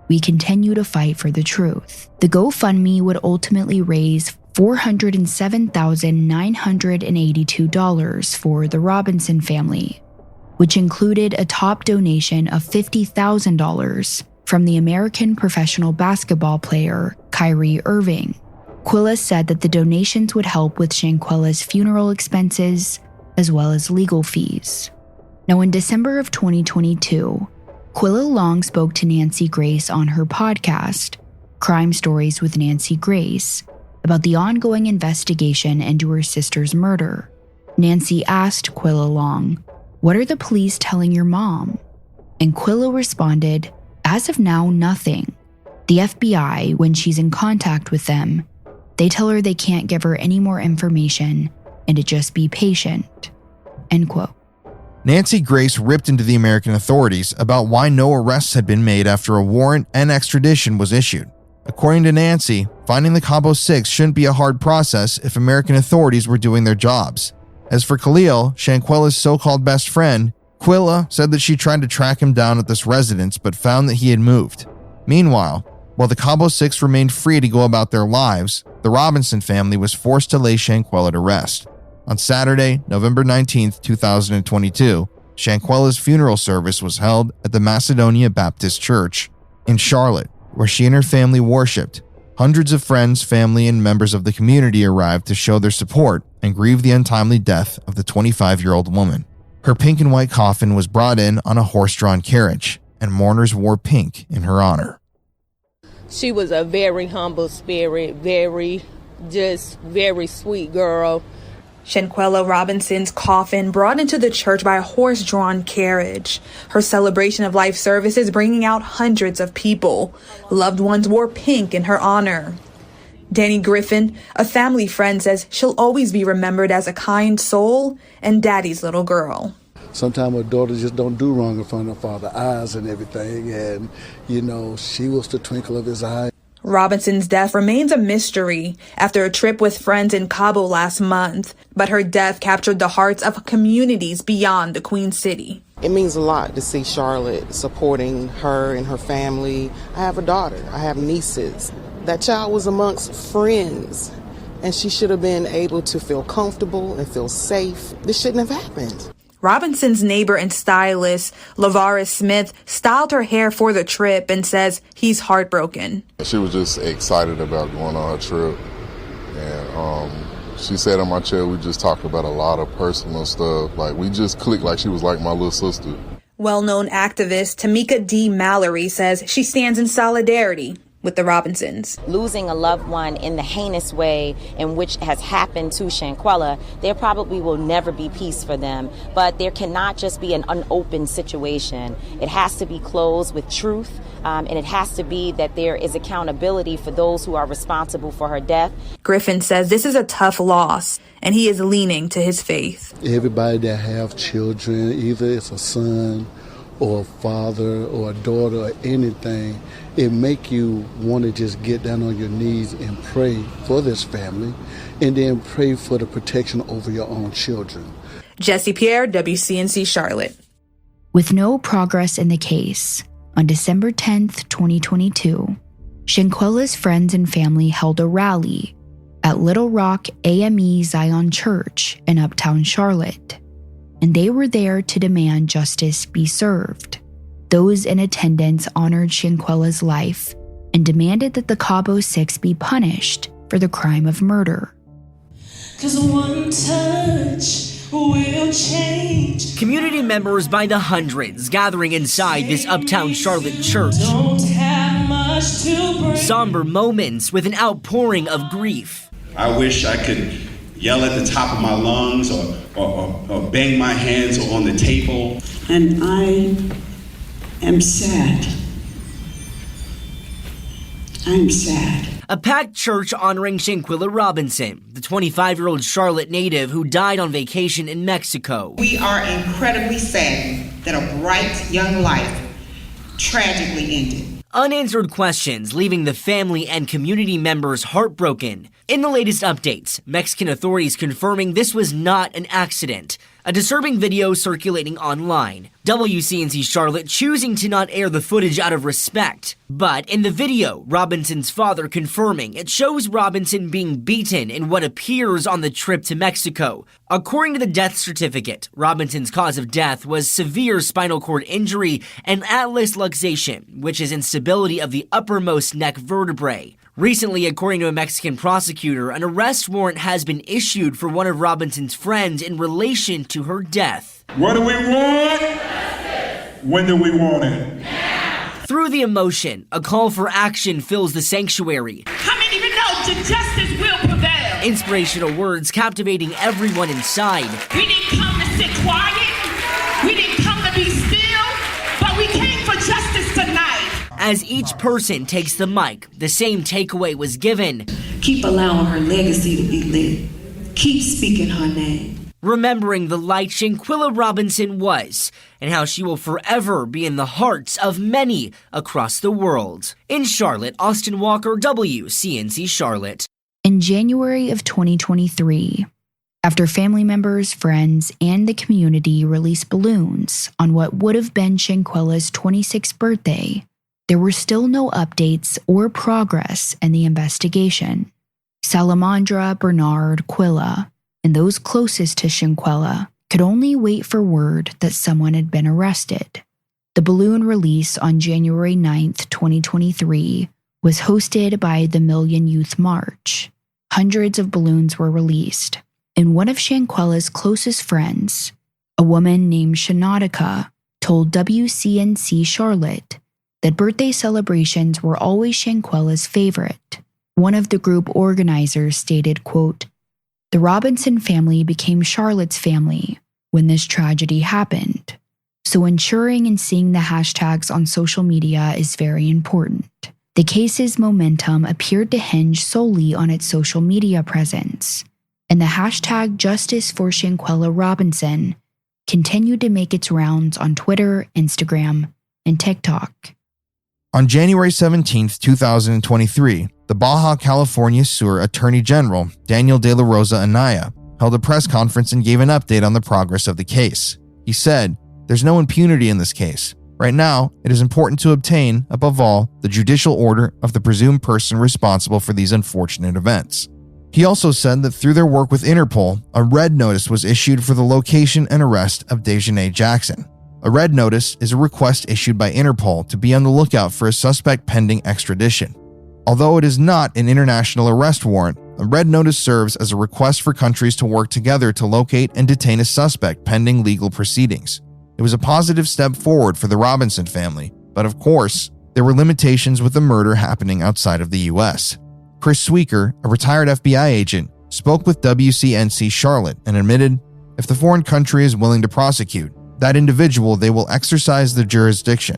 We continue to fight for the truth. The GoFundMe would ultimately raise $407,982 for the Robinson family, which included a top donation of $50,000 from the American professional basketball player Kyrie Irving. Quilla said that the donations would help with Shanquella's funeral expenses as well as legal fees. Now, in December of 2022, Quilla Long spoke to Nancy Grace on her podcast, Crime Stories with Nancy Grace, about the ongoing investigation into her sister's murder. Nancy asked Quilla Long, "What are the police telling your mom?" And Quilla responded, "As of now, nothing. The FBI, when she's in contact with them, they tell her they can't give her any more information and to just be patient." End quote. Nancy Grace ripped into the American authorities about why no arrests had been made after a warrant and extradition was issued. According to Nancy, finding the Cabo Six shouldn't be a hard process if American authorities were doing their jobs. As for Khalil, Shanquella's so-called best friend, Quilla said that she tried to track him down at this residence but found that he had moved. Meanwhile, while the Cabo Six remained free to go about their lives, the Robinson family was forced to lay Shanquella to rest. On Saturday, November 19, 2022, Shanquella's funeral service was held at the Macedonia Baptist Church in Charlotte, where she and her family worshipped. Hundreds of friends, family, and members of the community arrived to show their support and grieve the untimely death of the 25-year-old woman. Her pink and white coffin was brought in on a horse-drawn carriage, and mourners wore pink in her honor. She was a very humble spirit, very sweet girl. Shanquella Robinson's coffin brought into the church by a horse-drawn carriage. Her celebration of life services bringing out hundreds of people. Loved ones wore pink in her honor. Danny Griffin, a family friend, says she'll always be remembered as a kind soul and daddy's little girl. Sometimes her daughter just don't do wrong in front of her father's eyes and everything. And, she was the twinkle of his eye. Robinson's death remains a mystery after a trip with friends in Cabo last month, but her death captured the hearts of communities beyond the Queen City. It means a lot to see Charlotte supporting her and her family. I have a daughter. I have nieces. That child was amongst friends, and she should have been able to feel comfortable and feel safe. This shouldn't have happened. Robinson's neighbor and stylist, Lavaris Smith, styled her hair for the trip and says he's heartbroken. She was just excited about going on her trip. And she sat in my chair. We just talked about a lot of personal stuff. Like, we just clicked like she was like my little sister. Well-known activist Tamika D. Mallory says she stands in solidarity with the Robinsons. Losing a loved one in the heinous way in which has happened to Shanquella, there probably will never be peace for them. But there cannot just be an unopened situation. It has to be closed with truth, and it has to be that there is accountability for those who are responsible for her death. Griffin says this is a tough loss, and he is leaning to his faith. Everybody that have children, either it's a son or a father or a daughter or anything, it make you want to just get down on your knees and pray for this family and then pray for the protection over your own children. Jesse Pierre, WCNC Charlotte. With no progress in the case, on December 10th, 2022, Shanquella's friends and family held a rally at Little Rock AME Zion Church in Uptown Charlotte, and they were there to demand justice be served. Those in attendance honored Shanquella's life and demanded that the Cabo Six be punished for the crime of murder. 'Cause one touch will change. Community members by the hundreds gathering inside this Uptown Charlotte church. Don't have much to bring. Somber moments with an outpouring of grief. I wish I could yell at the top of my lungs or bang my hands on the table. And I am sad. I'm sad. A packed church honoring Shanquella Robinson, the 25-year-old Charlotte native who died on vacation in Mexico. We are incredibly saddened that a bright young life tragically ended. Unanswered questions leaving the family and community members heartbroken. In the latest updates, Mexican authorities confirming this was not an accident. a disturbing video circulating online. WCNC Charlotte choosing to not air the footage out of respect. But in the video, Robinson's father confirming it shows Robinson being beaten in what appears on the trip to Mexico. According to the death certificate, Robinson's cause of death was severe spinal cord injury and atlas luxation, which is instability of the uppermost neck vertebrae. Recently, according to a Mexican prosecutor, an arrest warrant has been issued for one of Robinson's friends in relation to her death. What do we want? Justice. When do we want it? Now. Through the emotion, a call for action fills the sanctuary. How many of you know that justice will prevail? Inspirational words captivating everyone inside. We didn't come to sit quiet. We didn't come to be still, but we came for justice tonight. As each person takes the mic, the same takeaway was given. Keep allowing her legacy to be lit. Keep speaking her name. Remembering the light Shanquella Robinson was, and how she will forever be in the hearts of many across the world. In Charlotte, Austin Walker, WCNC Charlotte. In January of 2023, after family members, friends, and the community released balloons on what would have been Shanquella's 26th birthday, there were still no updates or progress in the investigation. Salamandra, Bernard, Quilla, and those closest to Shanquella could only wait for word that someone had been arrested. The balloon release on January 9th, 2023, was hosted by the Million Youth March. Hundreds of balloons were released, and one of Shanquella's closest friends, a woman named Shanatica, told WCNC Charlotte that birthday celebrations were always Shanquella's favorite. One of the group organizers stated, quote, "The Robinson family became Charlotte's family when this tragedy happened, so ensuring and seeing the hashtags on social media is very important." The case's momentum appeared to hinge solely on its social media presence, and the hashtag Justice for Shanquella Robinson continued to make its rounds on Twitter, Instagram, and TikTok. On January 17, 2023, the Baja California Sur Attorney General, Daniel De La Rosa Anaya, held a press conference and gave an update on the progress of the case. He said, "There's no impunity in this case. Right now, it is important to obtain, above all, the judicial order of the presumed person responsible for these unfortunate events." He also said that through their work with Interpol, a red notice was issued for the location and arrest of Dejanay Jackson. A red notice is a request issued by Interpol to be on the lookout for a suspect pending extradition. Although it is not an international arrest warrant, a red notice serves as a request for countries to work together to locate and detain a suspect pending legal proceedings. It was a positive step forward for the Robinson family, but of course, there were limitations with the murder happening outside of the U.S. Chris Sweeker, a retired FBI agent, spoke with WCNC Charlotte and admitted, if the foreign country is willing to prosecute that individual, they will exercise the jurisdiction.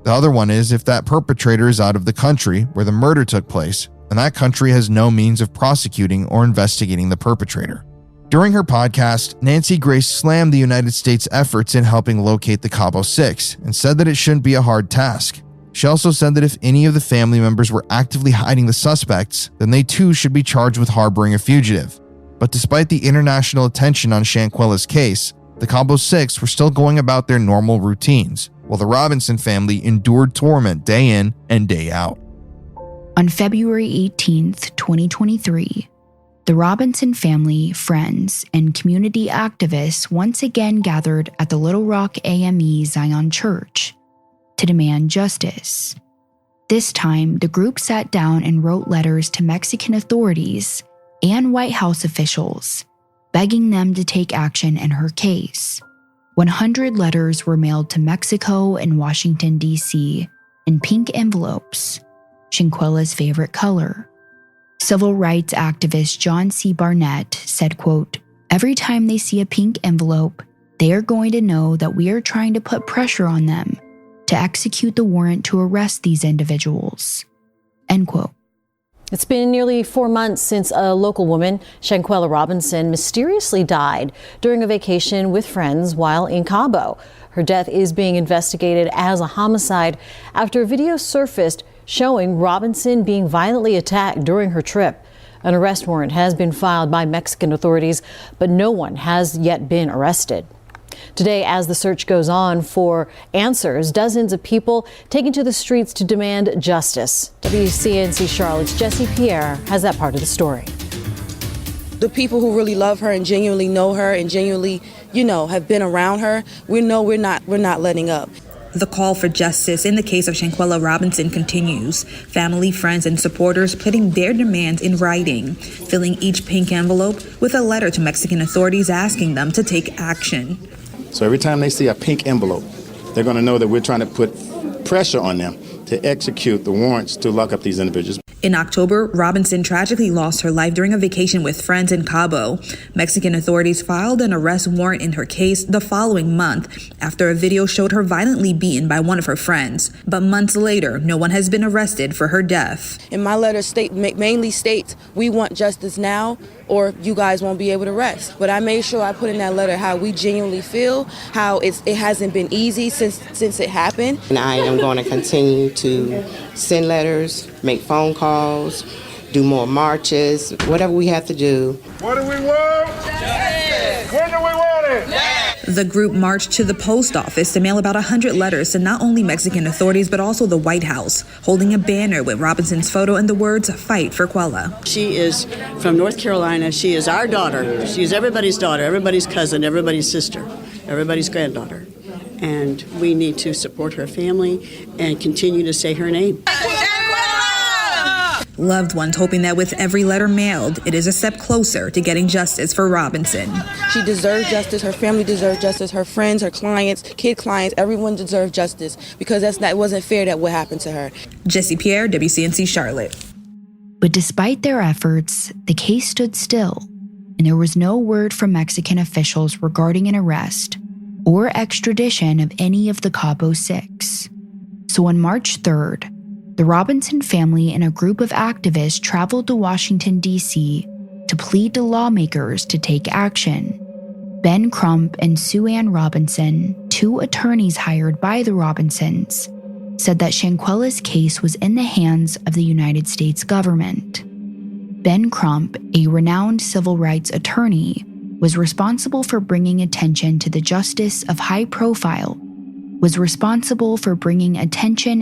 The other one is if that perpetrator is out of the country where the murder took place, and that country has no means of prosecuting or investigating the perpetrator. During her podcast, Nancy Grace slammed the United States' efforts in helping locate the Cabo Six and said that it shouldn't be a hard task. She also said that if any of the family members were actively hiding the suspects, then they too should be charged with harboring a fugitive. But despite the international attention on Shanquella's case, the Cabo Six were still going about their normal routines, while the Robinson family endured torment day in and day out. On February 18th, 2023, the Robinson family, friends, and community activists once again gathered at the Little Rock AME Zion Church to demand justice. This time, the group sat down and wrote letters to Mexican authorities and White House officials, begging them to take action in her case. 100 letters were mailed to Mexico and Washington, D.C. in pink envelopes, Shanquella's favorite color. Civil rights activist John C. Barnett said, quote, "Every time they see a pink envelope, they are going to know that we are trying to put pressure on them to execute the warrant to arrest these individuals." End quote. It's been nearly 4 months since a local woman, Shanquella Robinson, mysteriously died during a vacation with friends while in Cabo. Her death is being investigated as a homicide after a video surfaced showing Robinson being violently attacked during her trip. An arrest warrant has been filed by Mexican authorities, but no one has yet been arrested. Today, as the search goes on for answers, dozens of people taking to the streets to demand justice. WCNC Charlotte's Jesse Pierre has that part of the story. The people who really love her and genuinely know her and genuinely, have been around her, we're not letting up. The call for justice in the case of Shanquella Robinson continues. Family, friends, and supporters putting their demands in writing, filling each pink envelope with a letter to Mexican authorities asking them to take action. So every time they see a pink envelope, they're going to know that we're trying to put pressure on them to execute the warrants to lock up these individuals. In October, Robinson tragically lost her life during a vacation with friends in Cabo. Mexican authorities filed an arrest warrant in her case the following month after a video showed her violently beaten by one of her friends. But months later, no one has been arrested for her death. And my letter mainly states, we want justice now or you guys won't be able to rest. But I made sure I put in that letter how we genuinely feel, how it hasn't been easy since it happened. And I am going to continue to send letters, make phone calls, do more marches, whatever we have to do. What do we want? Justice! When do we want it? Now! The group marched to the post office to mail about 100 letters to not only Mexican authorities, but also the White House, holding a banner with Robinson's photo and the words, "Fight for Quella." She is from North Carolina. She is our daughter. She is everybody's daughter, everybody's cousin, everybody's sister, everybody's granddaughter. And we need to support her family and continue to say her name. Loved ones hoping that with every letter mailed, it is a step closer to getting justice for Robinson. She deserves justice. Her family deserves justice. Her friends, her clients, kid clients, everyone deserves justice because that wasn't fair that what happened to her. Jesse Pierre, WCNC Charlotte. But despite their efforts, the case stood still, and there was no word from Mexican officials regarding an arrest or extradition of any of the Cabo Six. So on March 3rd, the Robinson family and a group of activists traveled to Washington, D.C. to plead to lawmakers to take action. Ben Crump and Sue Ann Robinson, two attorneys hired by the Robinsons, said that Shanquella's case was in the hands of the United States government. Ben Crump, a renowned civil rights attorney, was responsible for bringing attention to the justice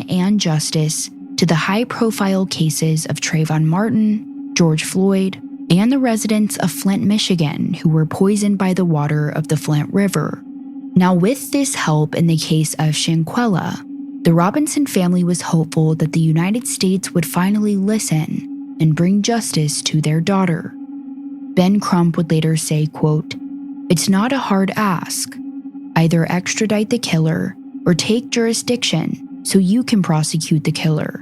and justice to the high-profile cases of Trayvon Martin, George Floyd, and the residents of Flint, Michigan, who were poisoned by the water of the Flint River. Now, with this help in the case of Shanquella, the Robinson family was hopeful that the United States would finally listen and bring justice to their daughter. Ben Crump would later say, quote, "It's not a hard ask. Either extradite the killer or take jurisdiction so you can prosecute the killer.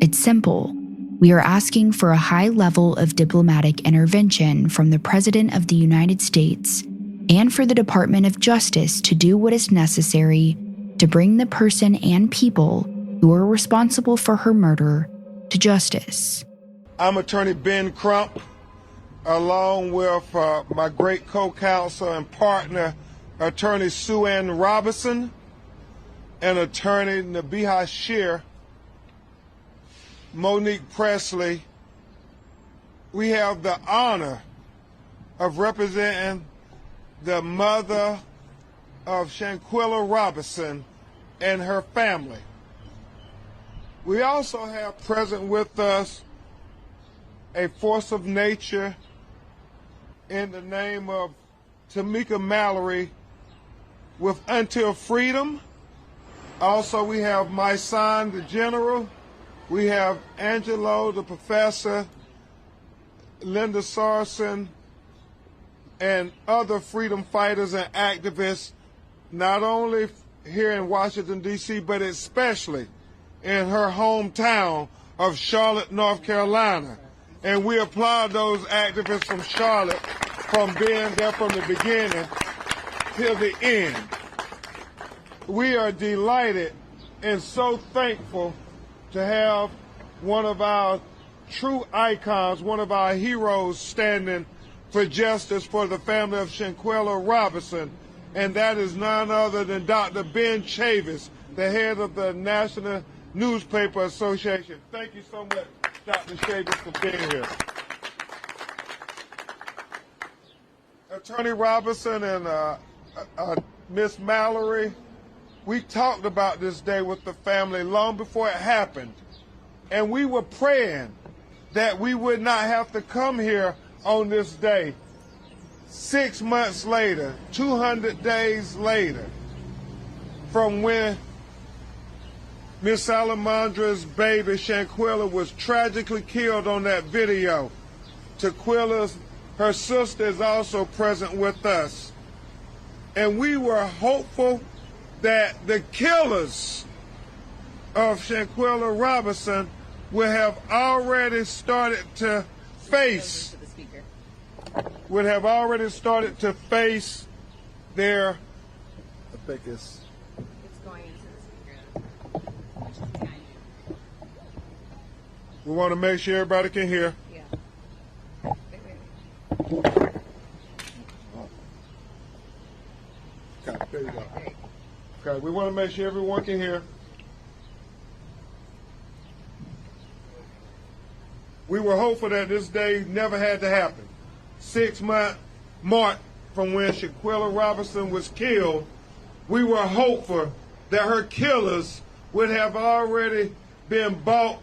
It's simple. We are asking for a high level of diplomatic intervention from the President of the United States and for the Department of Justice to do what is necessary to bring the person and people who are responsible for her murder to justice." I'm attorney Ben Crump, along with my great co-counsel and partner, attorney Sue Ann Robinson, and attorney Nabiha Shear, Monique Presley. We have the honor of representing the mother of Shanquella Robinson and her family. We also have present with us a force of nature in the name of Tamika Mallory with Until Freedom. Also, we have my son, the general. We have Angelo, the professor, Linda Sarson, and other freedom fighters and activists, not only here in Washington, D.C., but especially in her hometown of Charlotte, North Carolina. And we applaud those activists from Charlotte from being there from the beginning till the end. We are delighted and so thankful to have one of our true icons, one of our heroes standing for justice for the family of Shanquella Robinson, and that is none other than Dr. Ben Chavis, the head of the National Newspaper Association. Thank you so much, Dr. Chavis, for being here. Attorney Robinson and Miss Mallory, we talked about this day with the family long before it happened. And we were praying that we would not have to come here on this day. 6 months later, 200 days later, from when Miss Alamandra's baby, Shanquella, was tragically killed on that video. Taquilla's, her sister, is also present with us. And we were hopeful that the killers of Shanquella Robinson would have already started to face their, I think it's going into the speaker. We want to make sure everybody can hear. Yeah. Okay, there you go. Okay, we want to make sure everyone can hear. We were hopeful that this day never had to happen. 6-month mark from when Shanquella Robinson was killed, we were hopeful that her killers would have already been brought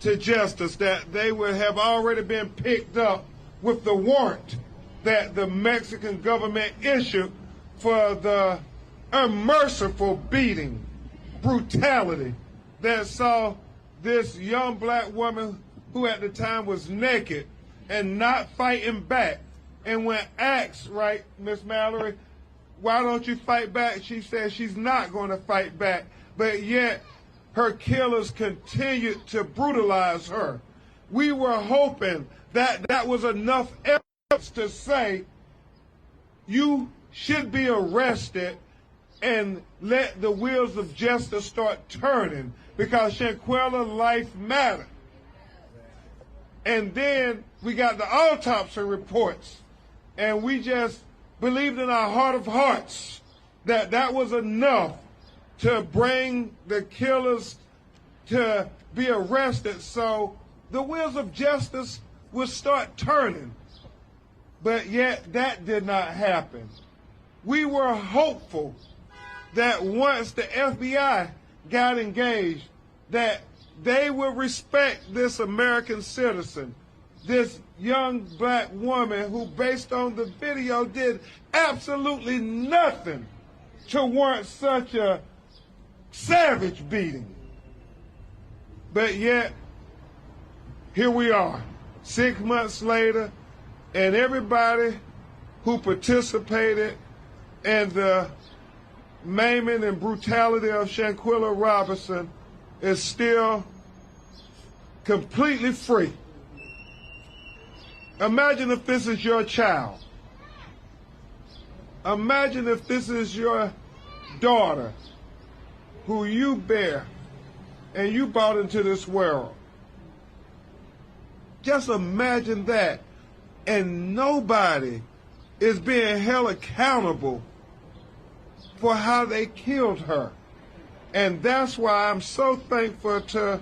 to justice, that they would have already been picked up with the warrant that the Mexican government issued for the unmerciful beating, brutality that saw this young black woman, who at the time was naked and not fighting back. And when asked, right, Miss Mallory, why don't you fight back? She said she's not going to fight back. But yet her killers continued to brutalize her. We were hoping that that was enough evidence to say you should be arrested and let the wheels of justice start turning, because Shanquella's life mattered. And then we got the autopsy reports, and we just believed in our heart of hearts that that was enough to bring the killers to be arrested, so the wheels of justice would start turning. But yet that did not happen. We were hopeful that once the FBI got engaged, that they would respect this American citizen, this young black woman who, based on the video, did absolutely nothing to warrant such a savage beating. But yet, here we are, 6 months later, and everybody who participated in the maiming and brutality of Shanquella Robinson is still completely free. Imagine if this is your child. Imagine if this is your daughter who you bear and you brought into this world. Just imagine that. And nobody is being held accountable for how they killed her. And that's why I'm so thankful to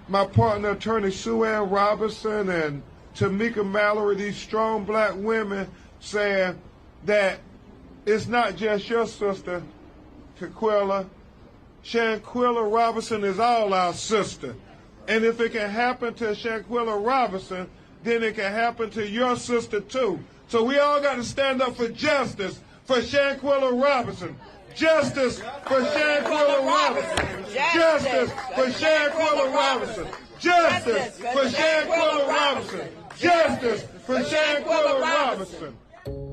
my partner, attorney Sue Ann Robinson, and Tamika Mallory, these strong black women, saying that it's not just your sister, Shanquella. Shanquella Robinson is all our sister. And if it can happen to Shanquella Robinson, then it can happen to your sister too. So we all got to stand up for justice for Shanquella Robinson. Justice for Shanquella Robinson. Justice for Shanquella Robinson. Justice for Shanquella Robinson. Justice for Shanquella Robinson.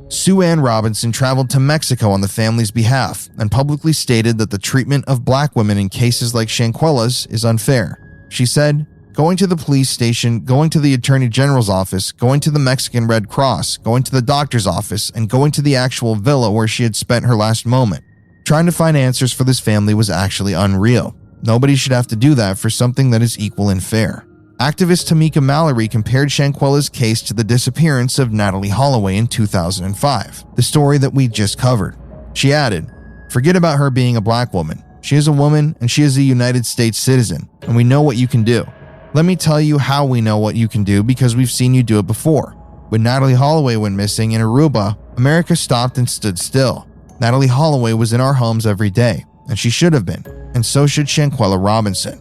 Sue Ann Robinson traveled to Mexico on the family's behalf and publicly stated that the treatment of black women in cases like Shanquella's is unfair. She said, going to the police station, going to the Attorney General's office, going to the Mexican Red Cross, going to the doctor's office, and going to the actual villa where she had spent her last moment. Trying to find answers for this family was actually unreal. Nobody should have to do that for something that is equal and fair. Activist Tamika Mallory compared Shanquella's case to the disappearance of Natalee Holloway in 2005, the story that we just covered. She added, "Forget about her being a black woman. She is a woman and she is a United States citizen, and we know what you can do. Let me tell you how we know what you can do, because we've seen you do it before. When Natalee Holloway went missing in Aruba, America stopped and stood still. Natalie Holloway was in our homes every day, and she should have been, and so should Shanquella Robinson.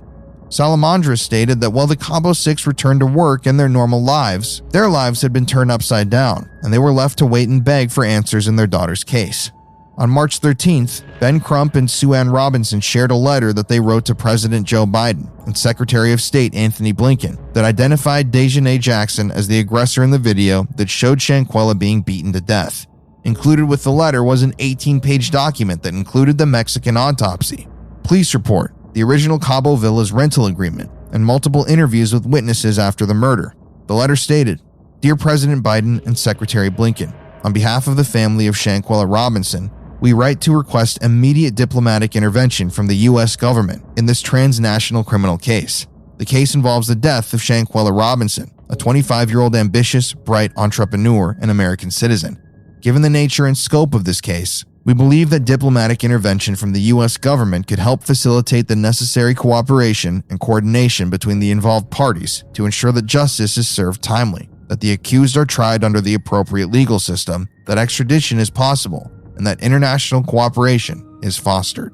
Salamandra stated that while the Cabo Six returned to work and their normal lives, their lives had been turned upside down, and they were left to wait and beg for answers in their daughter's case. On March 13th, Ben Crump and Sue Ann Robinson shared a letter that they wrote to President Joe Biden and Secretary of State Anthony Blinken that identified Dejanay Jackson as the aggressor in the video that showed Shanquella being beaten to death. Included with the letter was an 18-page document that included the Mexican autopsy, police report, the original Cabo Villa's rental agreement, and multiple interviews with witnesses after the murder. The letter stated, "Dear President Biden and Secretary Blinken, on behalf of the family of Shanquella Robinson, we write to request immediate diplomatic intervention from the U.S. government in this transnational criminal case. The case involves the death of Shanquella Robinson, a 25-year-old ambitious, bright entrepreneur and American citizen. Given the nature and scope of this case, we believe that diplomatic intervention from the U.S. government could help facilitate the necessary cooperation and coordination between the involved parties to ensure that justice is served timely, that the accused are tried under the appropriate legal system, that extradition is possible, and that international cooperation is fostered."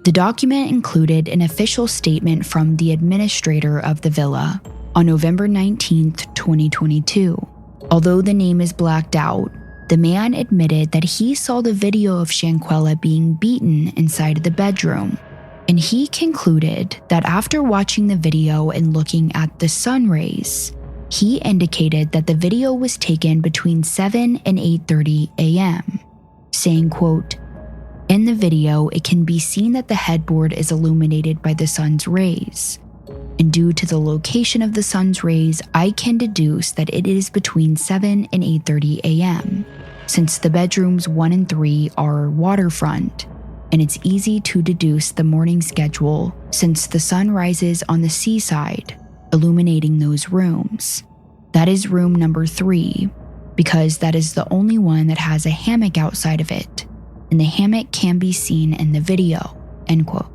The document included an official statement from the administrator of the villa on November 19, 2022. Although the name is blacked out, the man admitted that he saw the video of Shanquella being beaten inside the bedroom, and he concluded that after watching the video and looking at the sun rays, he indicated that the video was taken between 7 and 8:30 a.m., saying, quote, "In the video, it can be seen that the headboard is illuminated by the sun's rays. And due to the location of the sun's rays, I can deduce that it is between 7 and 8:30 a.m., since the bedrooms 1 and 3 are waterfront, and it's easy to deduce the morning schedule since the sun rises on the seaside, illuminating those rooms. That is room number 3, because that is the only one that has a hammock outside of it, and the hammock can be seen in the video," end quote.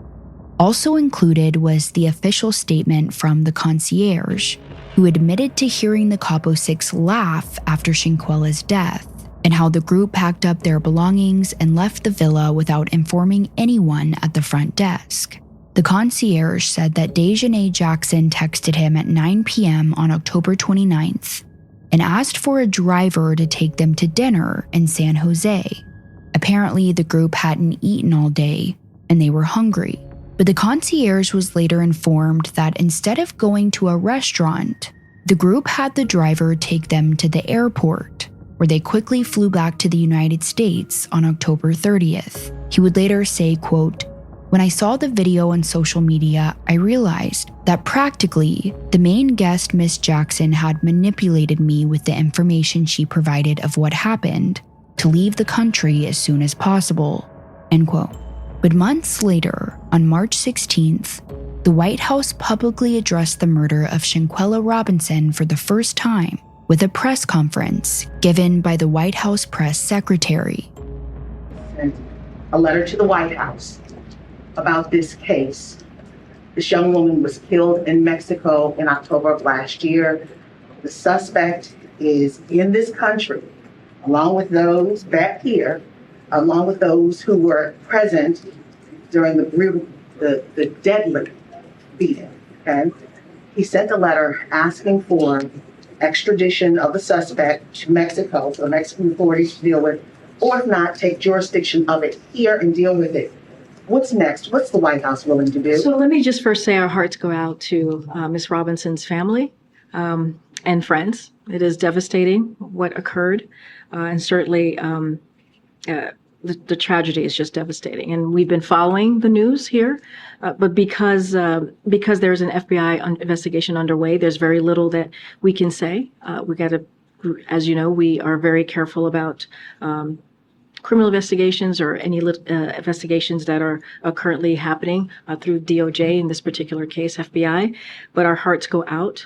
Also included was the official statement from the concierge, who admitted to hearing the Cabo Six laugh after Shanquella's death, and how the group packed up their belongings and left the villa without informing anyone at the front desk. The concierge said that Dejanay Jackson texted him at 9 p.m. on October 29th and asked for a driver to take them to dinner in San Jose. Apparently, the group hadn't eaten all day and they were hungry. But the concierge was later informed that instead of going to a restaurant, the group had the driver take them to the airport, where they quickly flew back to the United States on October 30th. He would later say, quote, "When I saw the video on social media, I realized that practically the main guest, Miss Jackson, had manipulated me with the information she provided of what happened to leave the country as soon as possible," end quote. But months later, on March 16th, the White House publicly addressed the murder of Shanquella Robinson for the first time with a press conference given by the White House press secretary. A letter to the White House about this case. This young woman was killed in Mexico in October of last year. The suspect is in this country, along with those back here, along with those who were present during the deadly beating. Okay? He sent a letter asking for extradition of the suspect to Mexico for the Mexican authorities to deal with, or if not, take jurisdiction of it here and deal with it. What's next? What's the White House willing to do? So let me just first say our hearts go out to Ms. Robinson's family and friends. It is devastating what occurred, and certainly the tragedy is just devastating. And we've been following the news here, but because there's an FBI investigation underway, there's very little that we can say. We got to, as you know, we are very careful about criminal investigations or any investigations that are currently happening through DOJ, in this particular case, FBI. But our hearts go out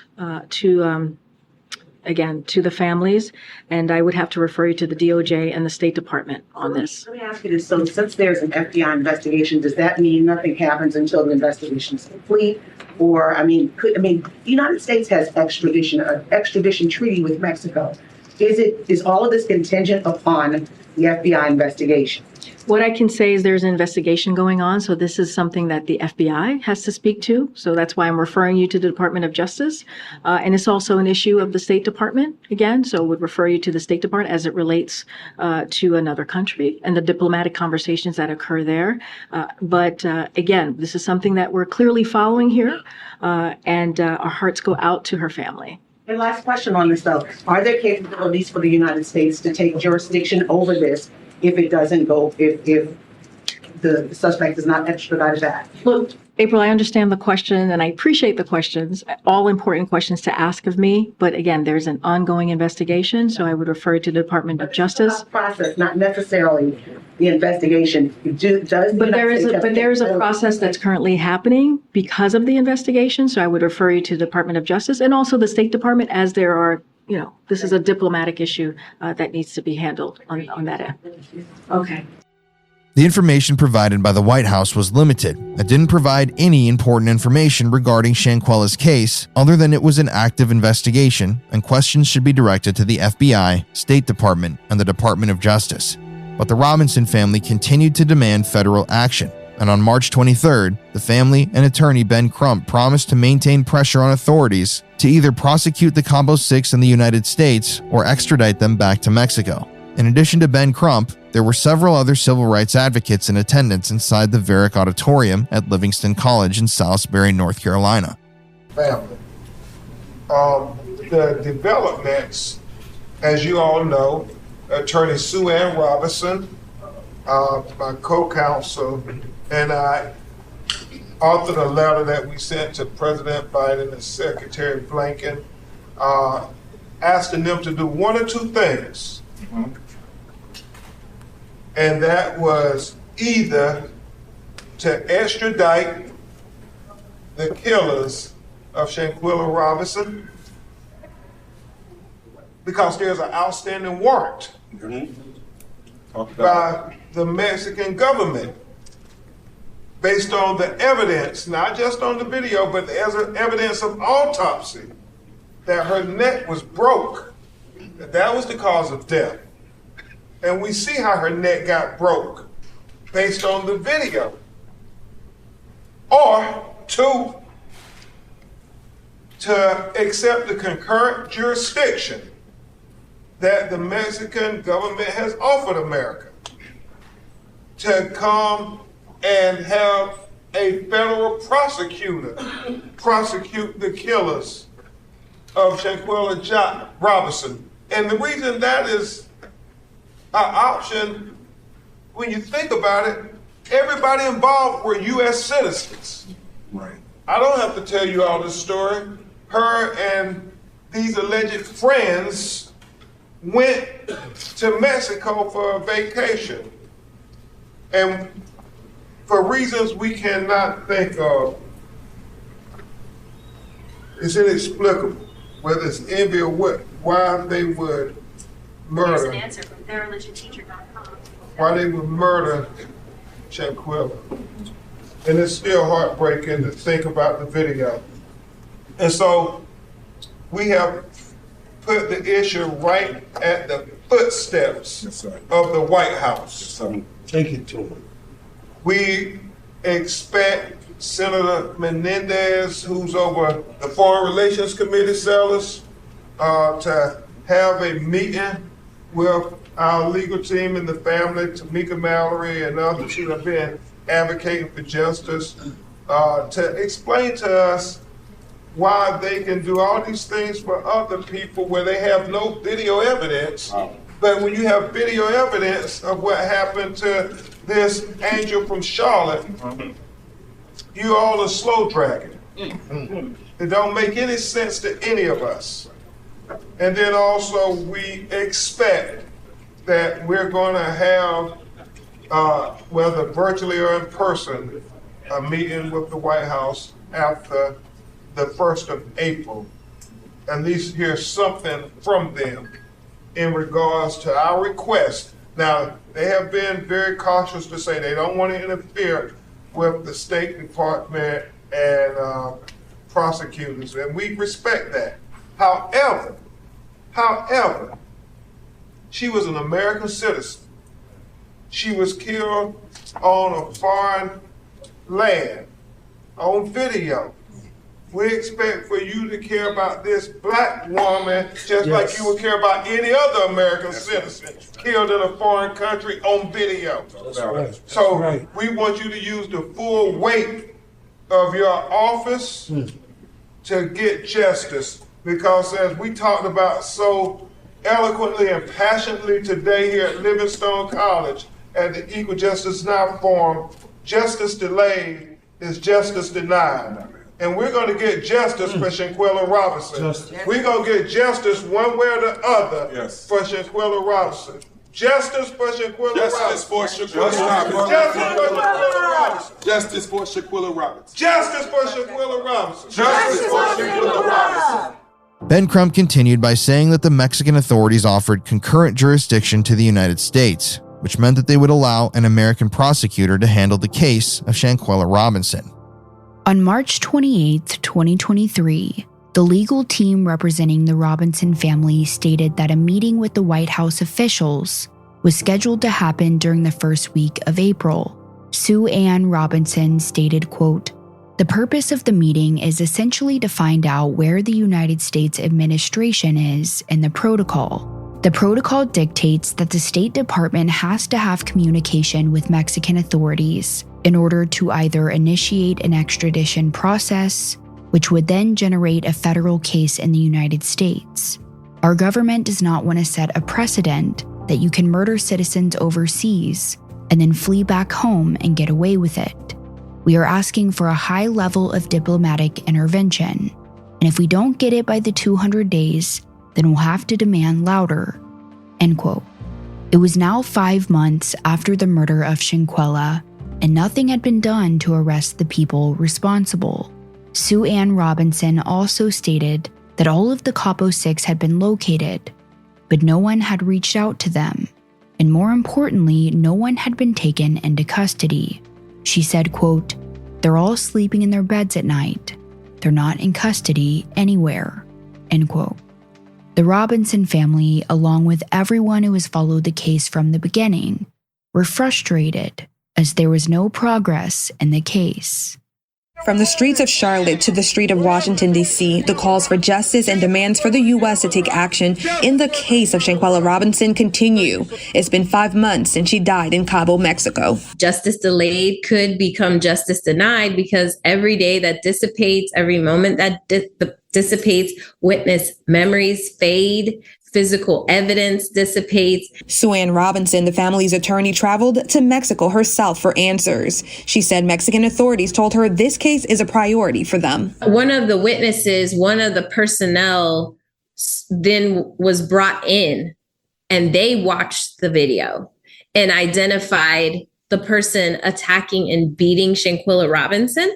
again, to the families, and I would have to refer you to the DOJ and the State Department on this. Let me ask you this. So since there's an FBI investigation, does that mean nothing happens until the investigation is complete? Or, the United States has an extradition treaty with Mexico. Is all of this contingent upon the FBI investigation? What I can say is there's an investigation going on, so this is something that the FBI has to speak to. So that's why I'm referring you to the Department of Justice. And it's also an issue of the State Department, again, so would refer you to the State Department as it relates to another country and the diplomatic conversations that occur there. But again, this is something that we're clearly following here, and our hearts go out to her family. And last question on this, though. Are there capabilities for the United States to take jurisdiction over this if it doesn't go, if the suspect is not extradited back? Look, April, I understand the question and I appreciate the questions, all important questions to ask of me. But again, there's an ongoing investigation, so I would refer you to the Department of Justice. Process, not necessarily the investigation. But there is a process that's currently happening because of the investigation. So I would refer you to the Department of Justice and also the State Department, as there are, this is a diplomatic issue that needs to be handled on that end. Okay. The information provided by the White House was limited and didn't provide any important information regarding Shanquella's case other than it was an active investigation and questions should be directed to the FBI, State Department, and the Department of Justice. But the Robinson family continued to demand federal action, and on March 23rd, the family and attorney Ben Crump promised to maintain pressure on authorities to either prosecute the Cabo Six in the United States or extradite them back to Mexico. In addition to Ben Crump, there were several other civil rights advocates in attendance inside the Varick Auditorium at Livingston College in Salisbury, North Carolina. Family. The developments, as you all know, Attorney Sue Ann Robinson, my co-counsel, and I authored a letter that we sent to President Biden and Secretary Blinken, asking them to do one or two things. And that was either to extradite the killers of Shanquella Robinson, because there's an outstanding warrant by the Mexican government based on the evidence, not just on the video, but as evidence of autopsy, that her neck was broke. That was the cause of death. And we see how her neck got broke based on the video. Or two, to accept the concurrent jurisdiction that the Mexican government has offered America to come and have a federal prosecutor prosecute the killers of Shanquella Robinson. And the reason that is an option, when you think about it, everybody involved were U.S. citizens. Right. I don't have to tell you all this story. Her and these alleged friends went to Mexico for a vacation. And for reasons we cannot think of, it's inexplicable, whether it's envy or what, why they would murder. There's an answer from TheraLegionTeacher.com. Why they would murder Shanquella. And it's still heartbreaking to think about the video. And so we have put the issue right at the footsteps of the White House. Take it to them. We expect Senator Menendez, who's over the Foreign Relations Committee, sellers, to have a meeting with our legal team and the family, Tamika Mallory and others who have been advocating for justice, to explain to us why they can do all these things for other people where they have no video evidence. But when you have video evidence of what happened to this angel from Charlotte, you all are slow dragging. It don't make any sense to any of us. And then also we expect that we're going to have, whether virtually or in person, a meeting with the White House after the 1st of April. At least hear something from them in regards to our request. Now, they have been very cautious to say they don't want to interfere with the State Department and prosecutors, and we respect that. However, she was an American citizen. she was killed on a foreign land, on video. We expect for you to care about this black woman just like you would care about any other American citizen killed in a foreign country on video. So we want you to use the full weight of your office to get justice, because as we talked about so eloquently and passionately today here at Livingstone College at the Equal Justice Now Forum, justice delayed is justice denied. And we're going to get justice for Shanquella Robinson. We're going to get justice one way or the other for Shanquella Robinson. Justice for Shanquella Robinson. Justice for Shanquella Robinson. Justice for Shanquella Robinson. Justice for Shanquella Robinson. Ben Crump continued by saying that the Mexican authorities offered concurrent jurisdiction to the United States, which meant that they would allow an American prosecutor to handle the case of Shanquella Robinson. On March 28, 2023, the legal team representing the Robinson family stated that a meeting with the White House officials was scheduled to happen during the first week of April. Sue Ann Robinson stated, quote, "The purpose of the meeting is essentially to find out where the United States administration is in the protocol. The protocol dictates that the State Department has to have communication with Mexican authorities in order to either initiate an extradition process, which would then generate a federal case in the United States. Our government does not want to set a precedent that you can murder citizens overseas and then flee back home and get away with it. We are asking for a high level of diplomatic intervention, and if we don't get it by the 200 days, then we'll have to demand louder." End quote. It was now 5 months after the murder of Shanquella, and nothing had been done to arrest the people responsible. Sue Ann Robinson also stated that all of the Cabo 6 had been located, but no one had reached out to them, and more importantly, no one had been taken into custody. She said, quote, "They're all sleeping in their beds at night. They're not in custody anywhere." End quote. The Robinson family, along with everyone who has followed the case from the beginning, were frustrated as there was no progress in the case. From the streets of Charlotte to the street of Washington, D.C., the calls for justice and demands for the U.S. to take action in the case of Shanquella Robinson continue. It's been 5 months since she died in Cabo, Mexico. Justice delayed could become justice denied, because every day that dissipates, every moment that dissipates, witness memories fade, physical evidence dissipates. Sue Ann Robinson, the family's attorney, traveled to Mexico herself for answers. She said Mexican authorities told her this case is a priority for them. One of the witnesses, one of the personnel then was brought in, and they watched the video and identified the person attacking and beating Shanquella Robinson.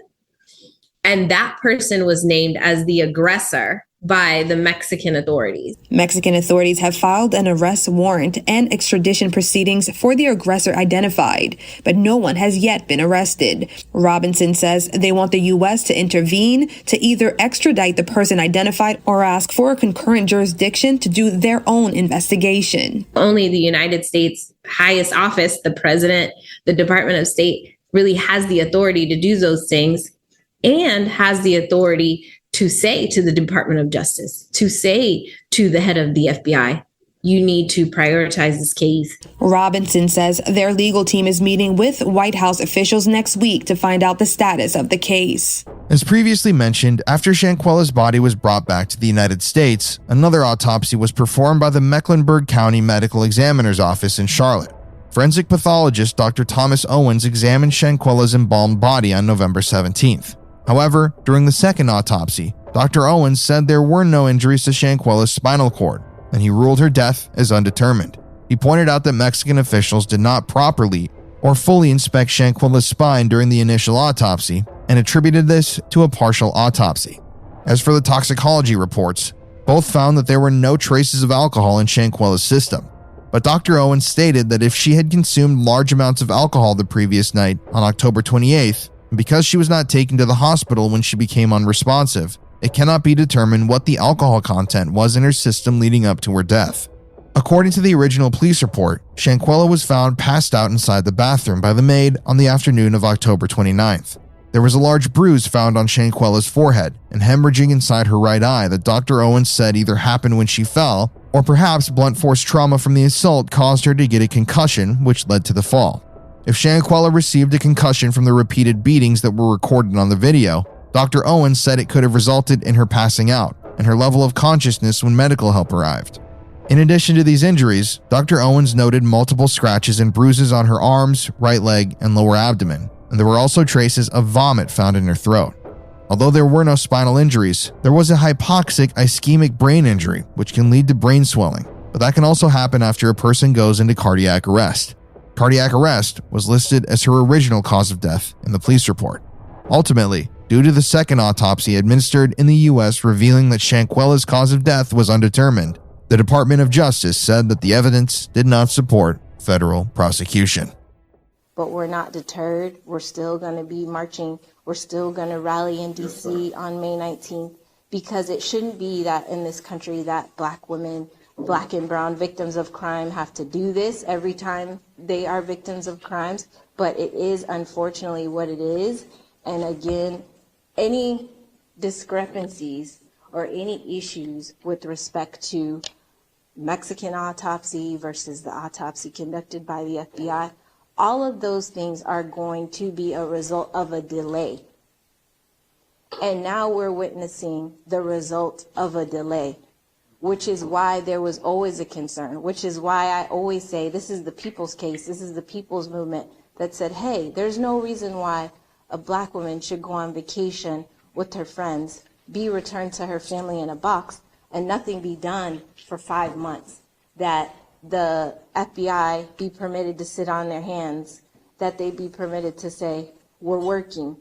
And that person was named as the aggressor by the Mexican authorities. Mexican authorities have filed an arrest warrant and extradition proceedings for the aggressor identified, but no one has yet been arrested. Robinson says they want the U.S. to intervene to either extradite the person identified or ask for a concurrent jurisdiction to do their own investigation. Only the United States highest office, the president, the Department of State, really has the authority to do those things, and has the authority to say to the Department of Justice, to say to the head of the FBI, you need to prioritize this case. Robinson says their legal team is meeting with White House officials next week to find out the status of the case. As previously mentioned, after Shanquella's body was brought back to the United States, another autopsy was performed by the Mecklenburg County Medical Examiner's Office in Charlotte. Forensic pathologist Dr. Thomas Owens examined Shanquella's embalmed body on November 17th. However, during the second autopsy, Dr. Owens said there were no injuries to Shanquella's spinal cord, and he ruled her death as undetermined. He pointed out that Mexican officials did not properly or fully inspect Shanquella's spine during the initial autopsy, and attributed this to a partial autopsy. As for the toxicology reports, both found that there were no traces of alcohol in Shanquella's system. But Dr. Owens stated that if she had consumed large amounts of alcohol the previous night on October 28th, and because she was not taken to the hospital when she became unresponsive, it cannot be determined what the alcohol content was in her system leading up to her death. According to the original police report, Shanquella was found passed out inside the bathroom by the maid on the afternoon of October 29th. There was a large bruise found on Shanquella's forehead and hemorrhaging inside her right eye that Dr. Owens said either happened when she fell or perhaps blunt force trauma from the assault caused her to get a concussion, which led to the fall. If Shanquella received a concussion from the repeated beatings that were recorded on the video, Dr. Owens said it could have resulted in her passing out and her level of consciousness when medical help arrived. In addition to these injuries, Dr. Owens noted multiple scratches and bruises on her arms, right leg, and lower abdomen, and there were also traces of vomit found in her throat. Although there were no spinal injuries, there was a hypoxic ischemic brain injury, which can lead to brain swelling, but that can also happen after a person goes into cardiac arrest. Cardiac arrest was listed as her original cause of death in the police report. Ultimately, due to the second autopsy administered in the U.S. revealing that Shanquella's cause of death was undetermined, the Department of Justice said that the evidence did not support federal prosecution. But we're not deterred. We're still going to be marching. We're still going to rally in D.C. on May 19th, because it shouldn't be that in this country that Black women, Black and brown victims of crime have to do this every time they are victims of crimes. But it is unfortunately what it is. And again, any discrepancies or any issues with respect to Mexican autopsy versus the autopsy conducted by the FBI, all of those things are going to be a result of a delay. And now we're witnessing the result of a delay, which is why there was always a concern, which is why I always say this is the people's case, this is the people's movement that said, hey, there's no reason why a Black woman should go on vacation with her friends, be returned to her family in a box, and nothing be done for 5 months, that the FBI be permitted to sit on their hands, that they be permitted to say, we're working,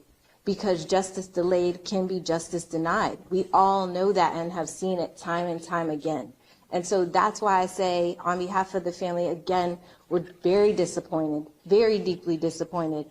because justice delayed can be justice denied. We all know that and have seen it time and time again. And so that's why I say, on behalf of the family, again, we're very disappointed, very deeply disappointed.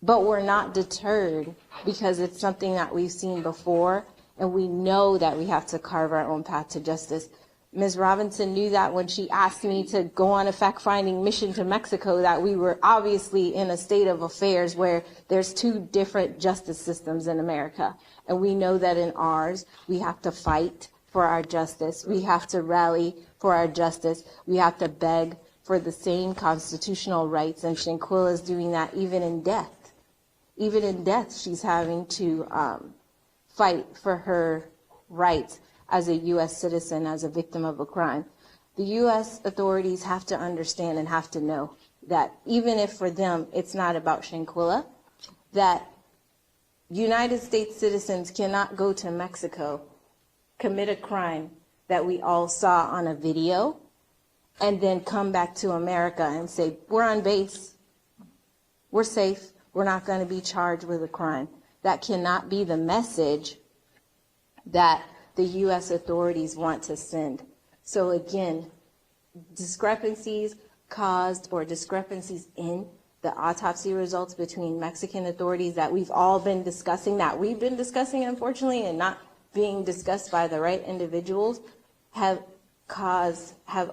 But we're not deterred, because it's something that we've seen before, and we know that we have to carve our own path to justice. Ms. Robinson knew that when she asked me to go on a fact-finding mission to Mexico, that we were obviously in a state of affairs where there's two different justice systems in America. And we know that in ours, we have to fight for our justice. We have to rally for our justice. We have to beg for the same constitutional rights. And Shanquella is doing that even in death. Even in death, she's having to fight for her rights as a U.S. citizen, as a victim of a crime. The U.S. authorities have to understand and have to know that even if for them it's not about Shanquella, that United States citizens cannot go to Mexico, commit a crime that we all saw on a video, and then come back to America and say, we're on base, we're safe, we're not going to be charged with a crime. That cannot be the message that the U.S. authorities want to send. So again, discrepancies caused or discrepancies in the autopsy results between Mexican authorities that we've all been discussing, that we've been discussing, unfortunately, and not being discussed by the right individuals, have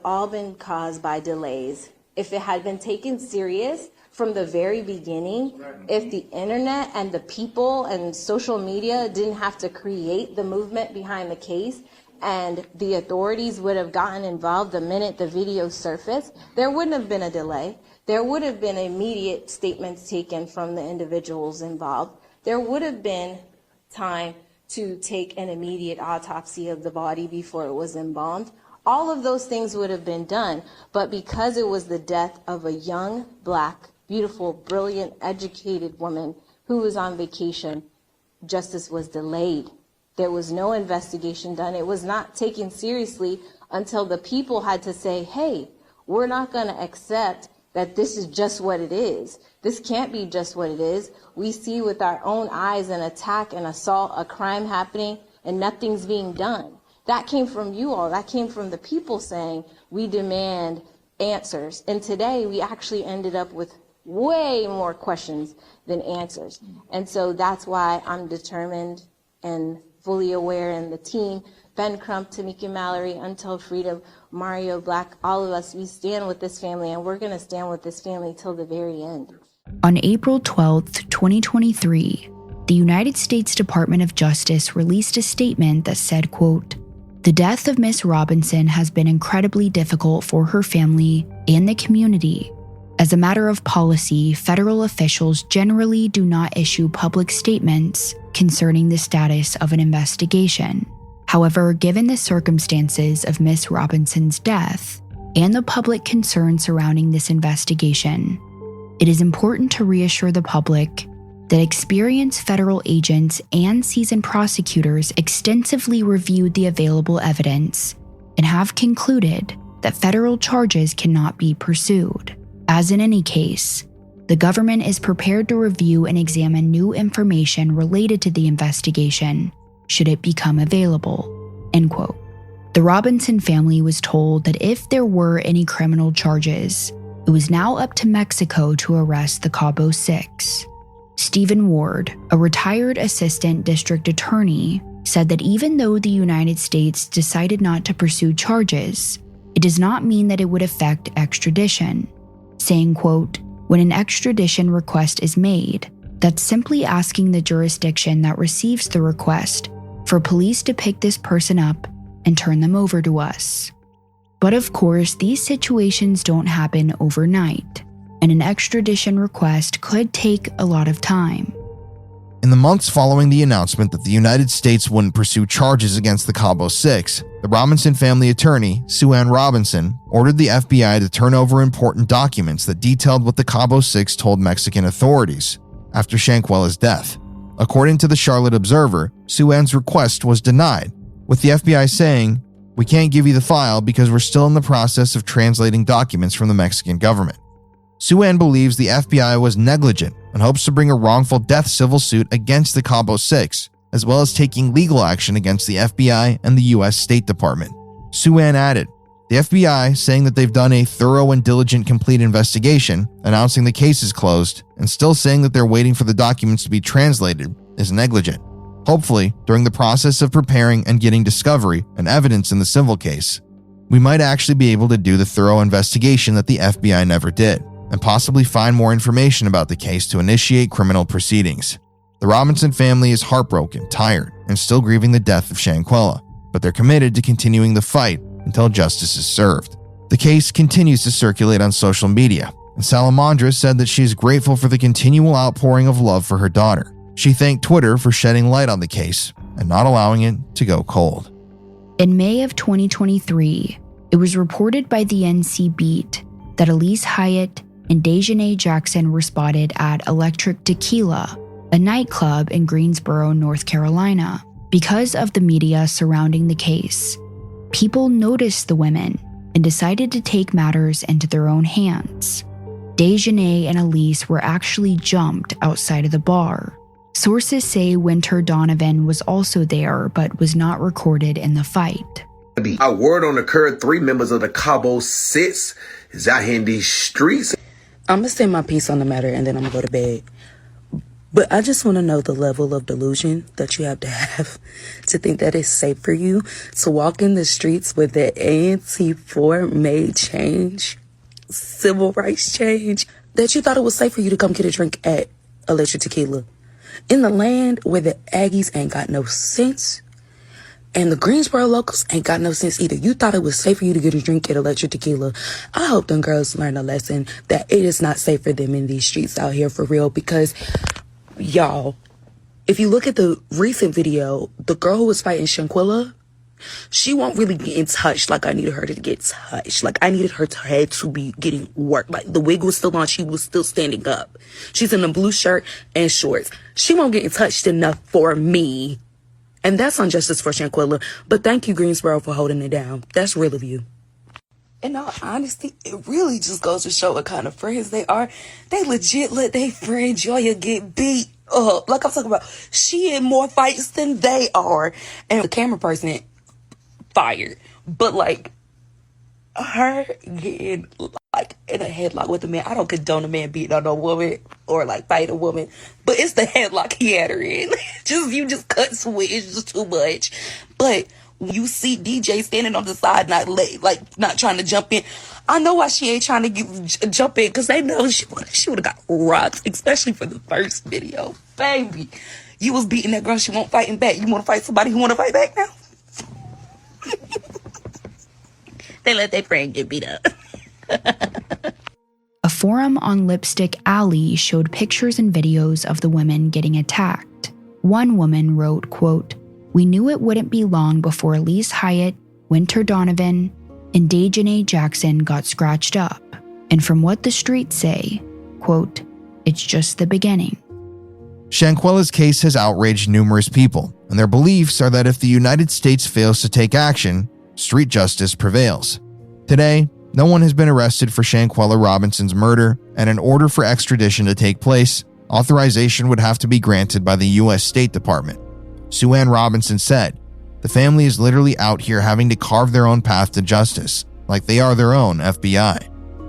all been caused by delays. If it had been taken serious from the very beginning, if the internet and the people and social media didn't have to create the movement behind the case, and the authorities would have gotten involved the minute the video surfaced, there wouldn't have been a delay. There would have been immediate statements taken from the individuals involved. There would have been time to take an immediate autopsy of the body before it was embalmed. All of those things would have been done, but because it was the death of a young, Black, beautiful, brilliant, educated woman who was on vacation, justice was delayed. There was no investigation done. It was not taken seriously until the people had to say, hey, we're not going to accept that this is just what it is. This can't be just what it is. We see with our own eyes an attack, an assault, a crime happening, and nothing's being done. That came from you all. That came from the people saying, we demand answers. And today we actually ended up with way more questions than answers. And so that's why I'm determined and fully aware, and the team Ben Crump, Tamika Mallory, Untold Freedom, Mario Black, all of us, we stand with this family, and we're going to stand with this family till the very end. On April 12, 2023, the United States Department of Justice released a statement that said, quote, "The death of Miss Robinson has been incredibly difficult for her family and the community. As a matter of policy, federal officials generally do not issue public statements concerning the status of an investigation. However, given the circumstances of Miss Robinson's death and the public concern surrounding this investigation, it is important to reassure the public that experienced federal agents and seasoned prosecutors extensively reviewed the available evidence and have concluded that federal charges cannot be pursued. As in any case, the government is prepared to review and examine new information related to the investigation should it become available." End quote. The Robinson family was told that if there were any criminal charges, it was now up to Mexico to arrest the Cabo Six. Stephen Ward, a retired assistant district attorney, said that even though the United States decided not to pursue charges, it does not mean that it would affect extradition, saying, quote, "When an extradition request is made, that's simply asking the jurisdiction that receives the request for police to pick this person up and turn them over to us." But of course, these situations don't happen overnight, and an extradition request could take a lot of time. In the months following the announcement that the United States wouldn't pursue charges against the Cabo Six, the Robinson family attorney, Sue Ann Robinson, ordered the FBI to turn over important documents that detailed what the Cabo Six told Mexican authorities after Shanquella's death. According to the Charlotte Observer, Sue Ann's request was denied, with the FBI saying, "We can't give you the file because we're still in the process of translating documents from the Mexican government." Sue Ann believes the FBI was negligent and hopes to bring a wrongful death civil suit against the Cabo Six, as well as taking legal action against the FBI and the U.S. State Department. Sue Ann added, "The FBI saying that they've done a thorough and diligent complete investigation, announcing the case is closed, and still saying that they're waiting for the documents to be translated is negligent. Hopefully, during the process of preparing and getting discovery and evidence in the civil case, we might actually be able to do the thorough investigation that the FBI never did, and possibly find more information about the case to initiate criminal proceedings." The Robinson family is heartbroken, tired, and still grieving the death of Shanquella, but they're committed to continuing the fight until justice is served. The case continues to circulate on social media, and Salamandra said that she is grateful for the continual outpouring of love for her daughter. She thanked Twitter for shedding light on the case and not allowing it to go cold. In May of 2023, it was reported by the NC Beat that Elise Hyatt and Dejanay Jackson were spotted at Electric Tequila, a nightclub in Greensboro, North Carolina. Because of the media surrounding the case, people noticed the women and decided to take matters into their own hands. Dejanay and Elise were actually jumped outside of the bar. Sources say Winter Donovan was also there but was not recorded in the fight. A word on the current 3 members of the Cabo Six is out here in these streets. I'm going to say my piece on the matter and then I'm going to go to bed. But I just want to know the level of delusion that you have to think that it's safe for you to walk in the streets with the anti-4 made change, civil rights change, that you thought it was safe for you to come get a drink at Electric Tequila. In the land where the Aggies ain't got no sense and the Greensboro locals ain't got no sense either. You thought it was safe for you to get a drink at Electric Tequila. I hope them girls learn a lesson that it is not safe for them in these streets out here for real, because y'all, if you look at the recent video, the girl who was fighting Shanquella, she won't really get in touch like I needed her to get touched. Like I needed her head to be getting worked. Like the wig was still on. She was still standing up. She's in a blue shirt and shorts. She won't get touched enough for me. And that's injustice for Shanquella. But thank you, Greensboro, for holding it down. That's real of you. In all honesty, it really just goes to show what kind of friends they are. They legit let their friend Joya get beat up. Like I'm talking about, she in more fights than they are. And the camera person fired. But like, her getting like in a headlock with a man. I don't condone a man beating on a woman or like fight a woman. But it's the headlock he had her in. You just cut to it. It's just too much. But When you see DJ standing on the side, not trying to jump in, I know why she ain't trying to jump in, because they know she would have got rocked, especially for the first video. Baby, you was beating that girl, she won't fighting back. You want to fight somebody who want to fight back now? They let their friend get beat up. A forum on Lipstick Alley showed pictures and videos of the women getting attacked. One woman wrote, quote, "We knew it wouldn't be long before Elise Hyatt, Winter Donovan, and Dejanae Jackson got scratched up. And from what the streets say, quote, it's just the beginning." Shanquella's case has outraged numerous people, and their beliefs are that if the United States fails to take action, street justice prevails. Today, no one has been arrested for Shanquella Robinson's murder, and in order for extradition to take place, authorization would have to be granted by the U.S. State Department. Sue Ann Robinson said, "The family is literally out here having to carve their own path to justice, like they are their own FBI.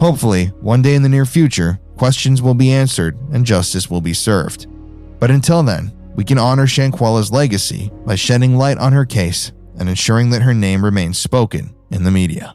Hopefully, one day in the near future, questions will be answered and justice will be served. But until then, we can honor Shanquella's legacy by shedding light on her case and ensuring that her name remains spoken in the media."